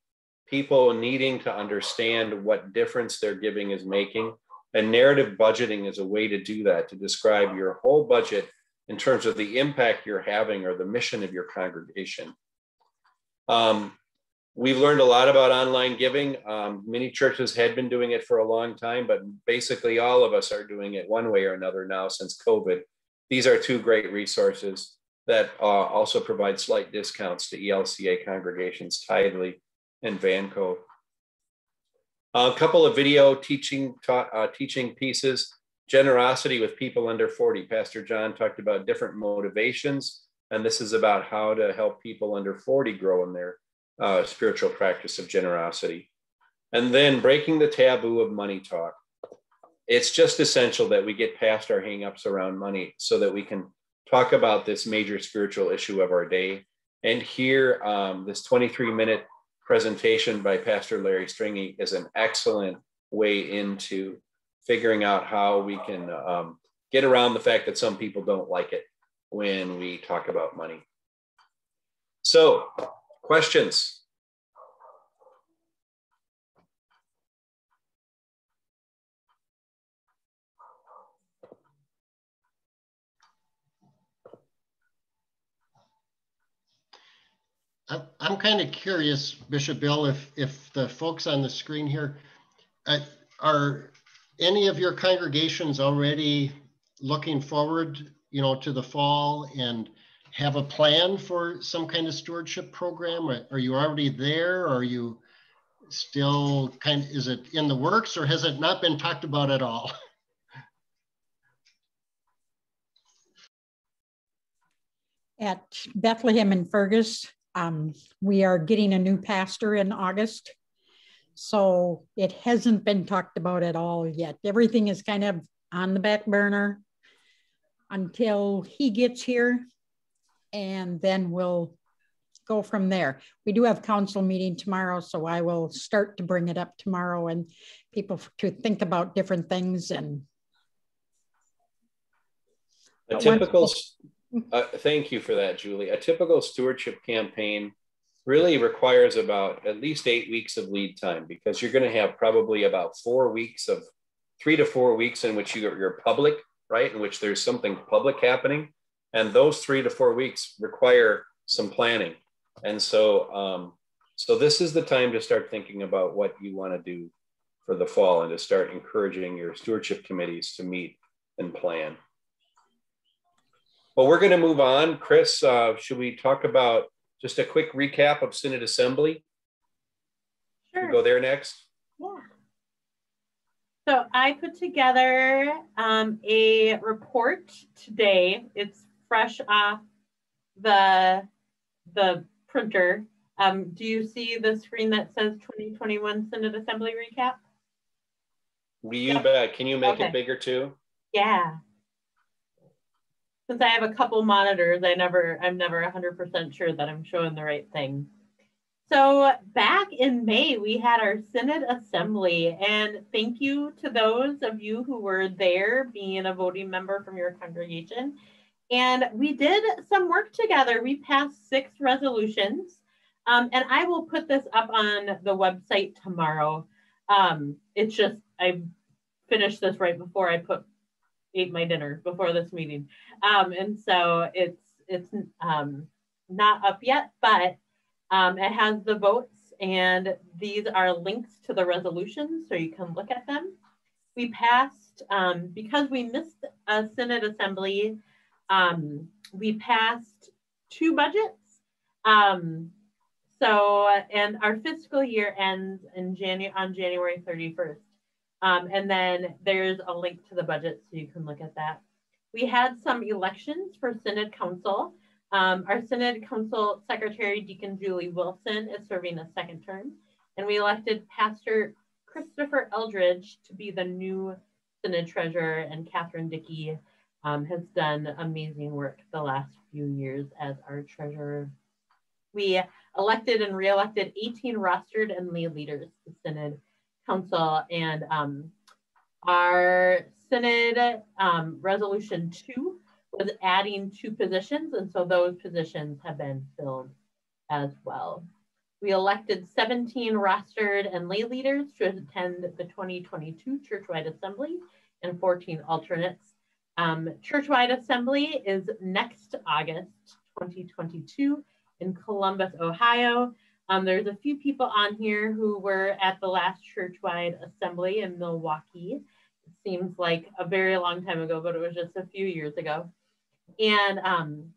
people needing to understand what difference their giving is making. And narrative budgeting is a way to do that, to describe your whole budget in terms of the impact you're having or the mission of your congregation. We've learned a lot about online giving. Many churches had been doing it for a long time, but basically all of us are doing it one way or another now since COVID. These are two great resources that also provide slight discounts to ELCA congregations, Tidely and Vanco. A couple of video teaching pieces. Generosity with people under 40. Pastor John talked about different motivations, and this is about how to help people under 40 grow in their spiritual practice of generosity. And then breaking the taboo of money talk. It's just essential that we get past our hangups around money so that we can talk about this major spiritual issue of our day. And here, this 23-minute presentation by Pastor Larry Stringy is an excellent way into figuring out how we can get around the fact that some people don't like it when we talk about money. So, questions? I'm kind of curious, Bishop Bill, if the folks on the screen here, are any of your congregations already looking forward, to the fall and have a plan for some kind of stewardship program? Are you already there? Or are you still is it in the works, or has it not been talked about at all? At Bethlehem and Fergus, we are getting a new pastor in August. So it hasn't been talked about at all yet. Everything is kind of on the back burner until he gets here, and then we'll go from there. We do have council meeting tomorrow, so I will start to bring it up tomorrow and people to think about different things. And a typical, thank you for that, Julie. A typical stewardship campaign really requires about at least 8 weeks of lead time, because you're going to have probably about 3 to 4 weeks in which you're public, right? In which there's something public happening. And those 3 to 4 weeks require some planning. And so, so this is the time to start thinking about what you want to do for the fall and to start encouraging your stewardship committees to meet and plan. Well, we're going to move on. Chris, should we talk about just a quick recap of Synod Assembly? Sure. We go there next? Yeah. So I put together a report today. It's fresh off the printer. Do you see the screen that says 2021 Synod Assembly Recap? You bet. Can you make it bigger too? Yeah. Since I have a couple monitors, I'm never 100% sure that I'm showing the right thing. So back in May, we had our Synod Assembly, and thank you to those of you who were there being a voting member from your congregation. And we did some work together. We passed 6 resolutions, and I will put this up on the website tomorrow. It's just, I finished this right before I ate my dinner before this meeting. And so it's not up yet, but it has the votes, and these are links to the resolutions so you can look at them. We passed, because we missed a Synod Assembly, we passed 2 budgets. And our fiscal year ends on January 31st. And then there's a link to the budget so you can look at that. We had some elections for Synod Council. Our Synod Council Secretary, Deacon Julie Wilson, is serving a 2nd term. And we elected Pastor Christopher Eldridge to be the new Synod Treasurer, and Catherine Dickey has done amazing work the last few years as our Treasurer. We elected and re-elected 18 rostered and lay leaders to Synod Council, and our Synod Resolution 2 was adding 2 positions, and so those positions have been filled as well. We elected 17 rostered and lay leaders to attend the 2022 Churchwide Assembly and 14 alternates. Churchwide Assembly is next August 2022 in Columbus, Ohio. There's a few people on here who were at the last Churchwide Assembly in Milwaukee. It seems like a very long time ago, but it was just a few years ago. And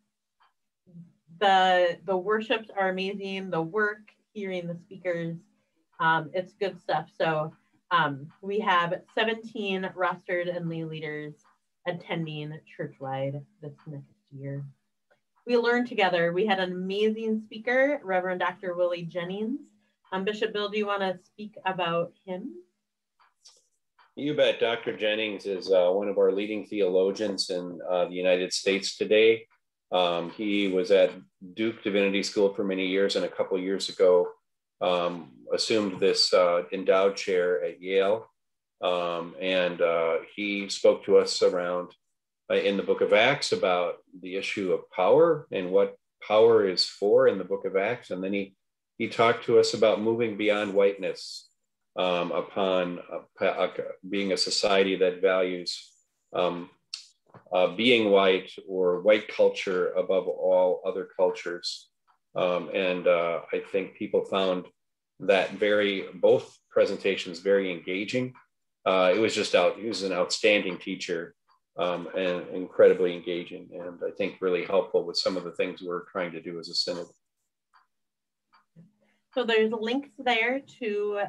the worships are amazing. The work, hearing the speakers, it's good stuff. So we have 17 rostered and lay leaders attending Churchwide this next year. We learned together. We had an amazing speaker, Reverend Dr. Willie Jennings. Bishop Bill, do you want to speak about him? You bet. Dr. Jennings is one of our leading theologians in the United States today. He was at Duke Divinity School for many years, and a couple of years ago assumed this endowed chair at Yale. And he spoke to us around in the book of Acts about the issue of power and what power is for in the book of Acts. And then he talked to us about moving beyond whiteness upon being a society that values being white or white culture above all other cultures. And I think people found that both presentations very engaging. He was an outstanding teacher and incredibly engaging, and I think really helpful with some of the things we're trying to do as a synod. So there's links there to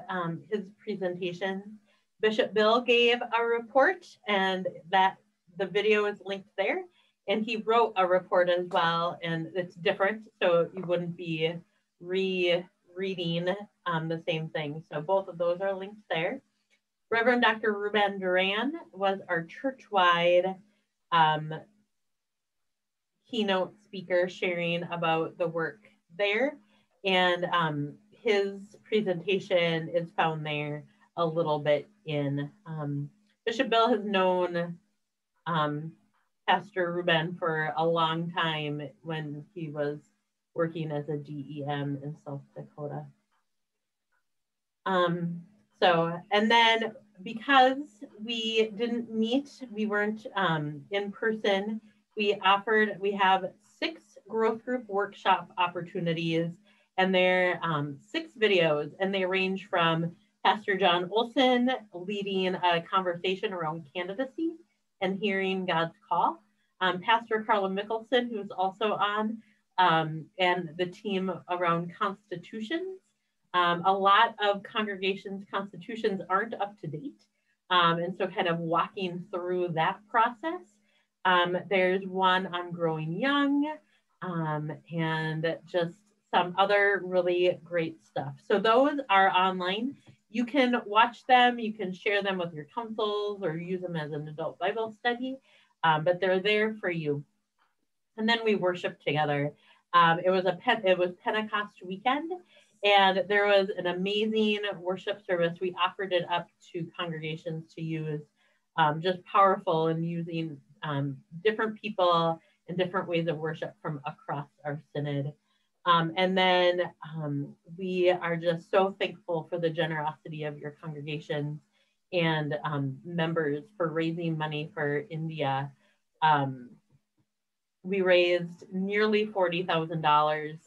his presentation. Bishop Bill gave a report, and that the video is linked there. And he wrote a report as well, and it's different, so you wouldn't be rereading the same thing. So both of those are linked there. Reverend Dr. Ruben Duran was our church-wide keynote speaker, sharing about the work there. And his presentation is found there a little bit in. Bishop Bill has known Pastor Ruben for a long time when he was working as a DEM in South Dakota. And then because we didn't meet, we weren't in person, we have 6 growth group workshop opportunities, and they're 6 videos, and they range from Pastor John Olson leading a conversation around candidacy and hearing God's call, Pastor Carla Mickelson, who's also on, and the team around constitutions. A lot of congregations' constitutions aren't up to date, and so kind of walking through that process. There's one on growing young, and just some other really great stuff. So those are online. You can watch them, you can share them with your councils or use them as an adult Bible study, but they're there for you. And then we worship together. It was Pentecost weekend, and there was an amazing worship service. We offered it up to congregations to use, just powerful in using different people and different ways of worship from across our synod. And then we are just so thankful for the generosity of your congregations and members for raising money for India. We raised nearly $40,000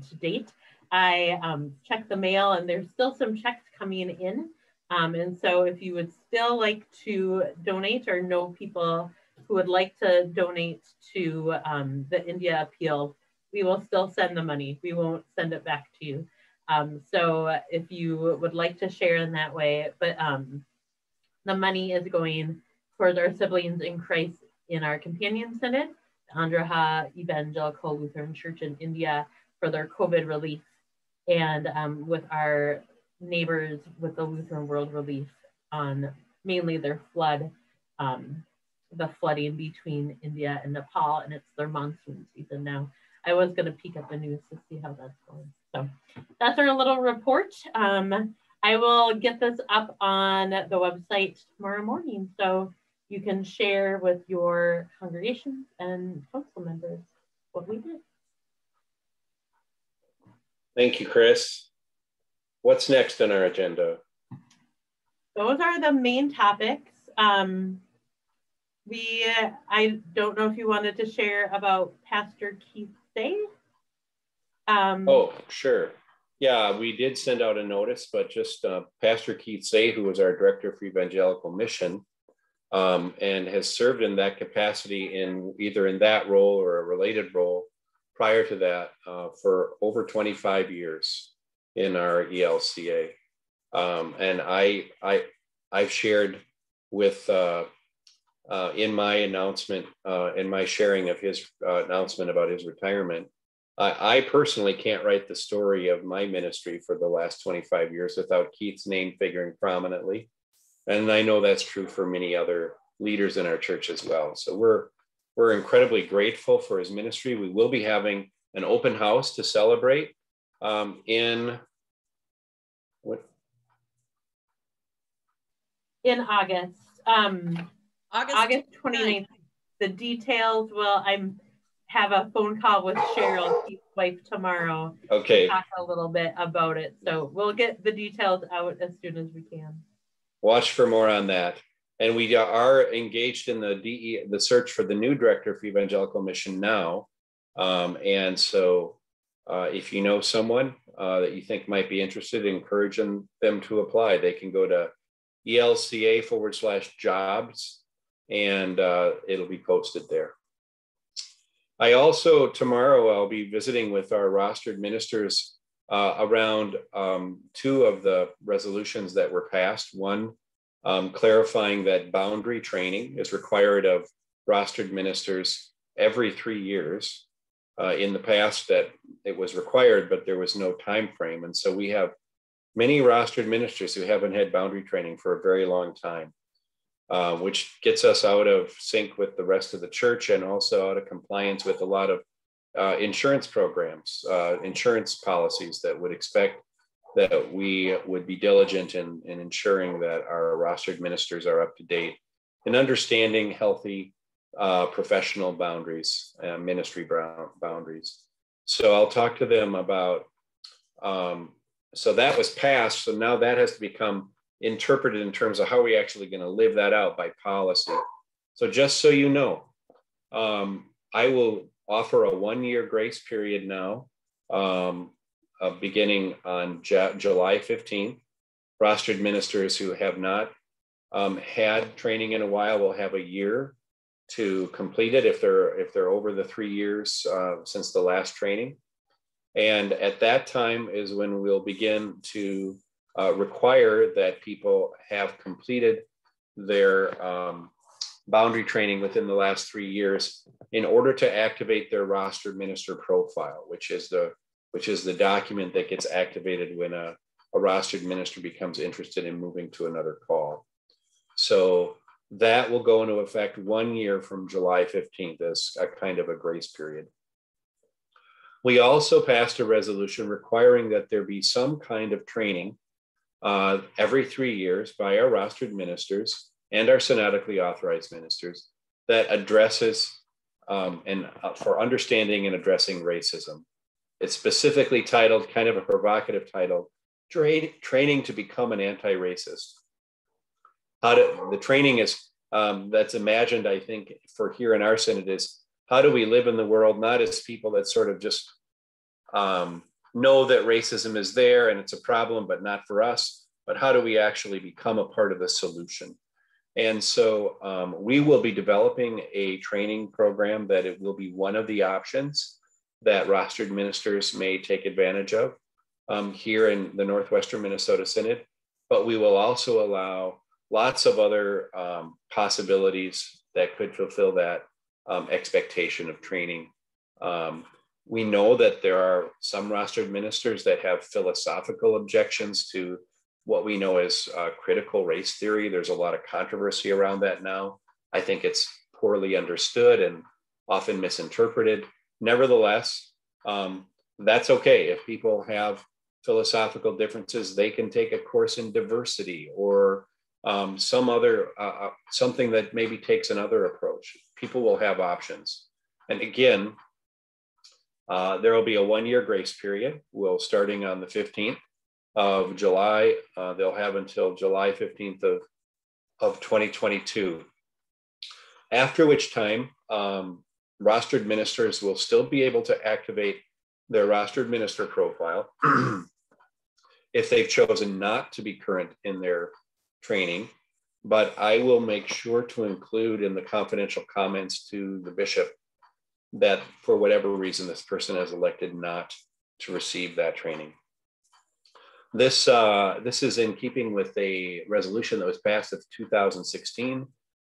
to date. I checked the mail, and there's still some checks coming in. And so if you would still like to donate or know people who would like to donate to the India appeal, we will still send the money. We won't send it back to you. So if you would like to share in that way, but the money is going towards our siblings in Christ in our companion synod, Andhra Evangelical Lutheran Church in India, for their COVID relief, and with our neighbors with the Lutheran World Relief on mainly their flood, the flooding between India and Nepal, and it's their monsoon season now. I was going to peek at the news to see how that's going. So that's our little report. I will get this up on the website tomorrow morning. So you can share with your congregations and council members what we did. Thank you, Chris. What's next on our agenda? Those are the main topics. I don't know if you wanted to share about Pastor Keith Say. Oh, sure. Yeah, we did send out a notice, but just Pastor Keith Say, who was our director for evangelical mission, and has served in that capacity in either in that role or a related role prior to that for over 25 years in our ELCA. And I've shared with in my announcement, in my sharing of his announcement about his retirement, I personally can't write the story of my ministry for the last 25 years without Keith's name figuring prominently. And I know that's true for many other leaders in our church as well. So we're incredibly grateful for his ministry. We will be having an open house to celebrate in August. August 29th. The details I have a phone call with Cheryl, Keith's wife, tomorrow. Okay. To talk a little bit about it. So we'll get the details out as soon as we can. Watch for more on that. And we are engaged in the search for the new director for evangelical mission now. And so if you know someone that you think might be interested, encouraging them to apply. They can go to ELCA/jobs and it'll be posted there. I also, tomorrow, I'll be visiting with our rostered ministers around two of the resolutions that were passed. One, clarifying that boundary training is required of rostered ministers every 3 years. In the past, that it was required, but there was no time frame. And so we have many rostered ministers who haven't had boundary training for a very long time, which gets us out of sync with the rest of the church and also out of compliance with a lot of insurance programs, insurance policies that would expect that we would be diligent in ensuring that our rostered ministers are up to date in understanding healthy professional boundaries, ministry boundaries. So I'll talk to them about, so that was passed. So now that has to become interpreted in terms of how we actually going to live that out by policy. So just so you know, I will offer a 1-year grace period now, beginning on July 15th. Rostered ministers who have not had training in a while will have a year to complete it if they're over the 3 years since the last training. And at that time is when we'll begin to require that people have completed their boundary training within the last 3 years in order to activate their rostered minister profile, which is the document that gets activated when a rostered minister becomes interested in moving to another call. So that will go into effect 1 year from July 15th as a kind of a grace period. We also passed a resolution requiring that there be some kind of training every 3 years by our rostered ministers and our synodically authorized ministers that addresses for understanding and addressing racism. It's specifically titled, kind of a provocative title, Training to Become an Anti-Racist. The training is, that's imagined, I think, for here in our synod is, how do we live in the world, not as people that sort of just know that racism is there and it's a problem, but not for us, but how do we actually become a part of the solution? And so we will be developing a training program that it will be one of the options that rostered ministers may take advantage of here in the Northwestern Minnesota Synod, but we will also allow lots of other possibilities that could fulfill that expectation of training. We know that there are some rostered ministers that have philosophical objections to what we know as critical race theory. There's a lot of controversy around that now. I think it's poorly understood and often misinterpreted. Nevertheless, that's okay. If people have philosophical differences, they can take a course in diversity or some other, something that maybe takes another approach. People will have options. And again, there will be a 1-year grace period. We'll starting on the 15th of July. They'll have until July 15th of 2022. After which time, rostered ministers will still be able to activate their rostered minister profile if they've chosen not to be current in their training. But I will make sure to include in the confidential comments to the bishop that for whatever reason this person has elected not to receive that training. This is in keeping with a resolution that was passed at the 2016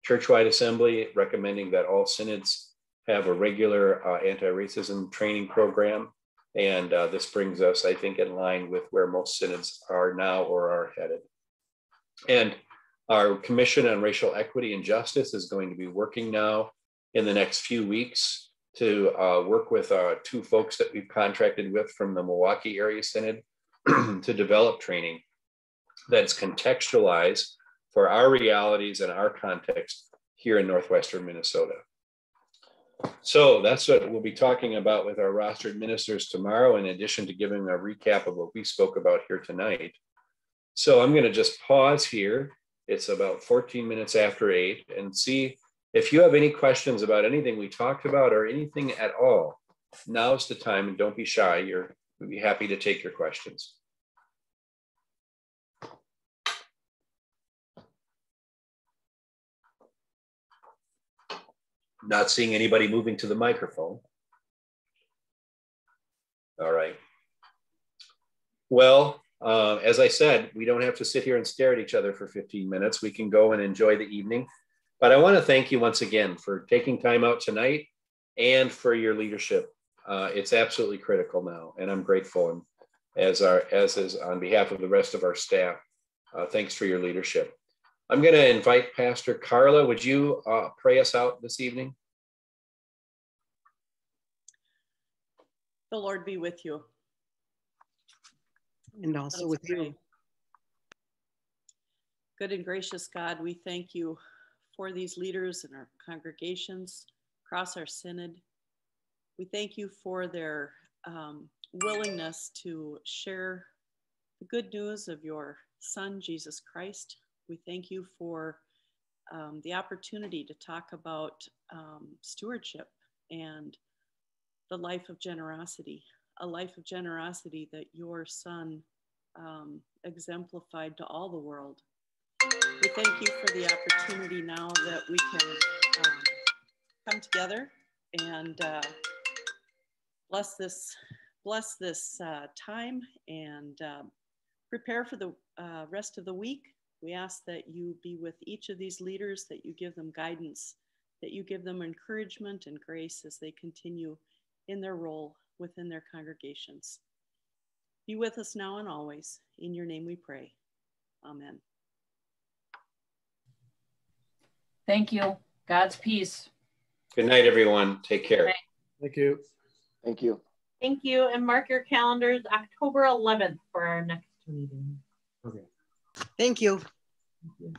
Churchwide Assembly, recommending that all synods have a regular anti-racism training program. And this brings us, I think, in line with where most synods are now or are headed. And our Commission on Racial Equity and Justice is going to be working now in the next few weeks to work with 2 folks that we've contracted with from the Milwaukee Area Synod to develop training that's contextualized for our realities and our context here in Northwestern Minnesota. So that's what we'll be talking about with our rostered ministers tomorrow, in addition to giving a recap of what we spoke about here tonight. So I'm going to just pause here. It's about 14 minutes after 8, and see if you have any questions about anything we talked about or anything at all. Now's the time, and don't be shy. We'd be happy to take your questions. Not seeing anybody moving to the microphone. All right. Well, as I said, we don't have to sit here and stare at each other for 15 minutes. We can go and enjoy the evening. But I want to thank you once again for taking time out tonight and for your leadership. It's absolutely critical now, and I'm grateful. And as is on behalf of the rest of our staff, thanks for your leadership. I'm going to invite Pastor Carla. Would you pray us out this evening? The Lord be with you. And also with you. Good and gracious God, we thank you for these leaders in our congregations across our synod. We thank you for their willingness to share the good news of your Son, Jesus Christ. We thank you for the opportunity to talk about stewardship and the life of generosity, a life of generosity that your Son exemplified to all the world. We thank you for the opportunity now that we can come together and bless this time and prepare for the rest of the week. We ask that you be with each of these leaders, that you give them guidance, that you give them encouragement and grace as they continue in their role within their congregations. Be with us now and always. In your name we pray. Amen. Thank you. God's peace. Good night, everyone. Take care. Thank you. Thank you. Thank you. And mark your calendars, October 11th for our next meeting. Okay. Thank you. Thank you.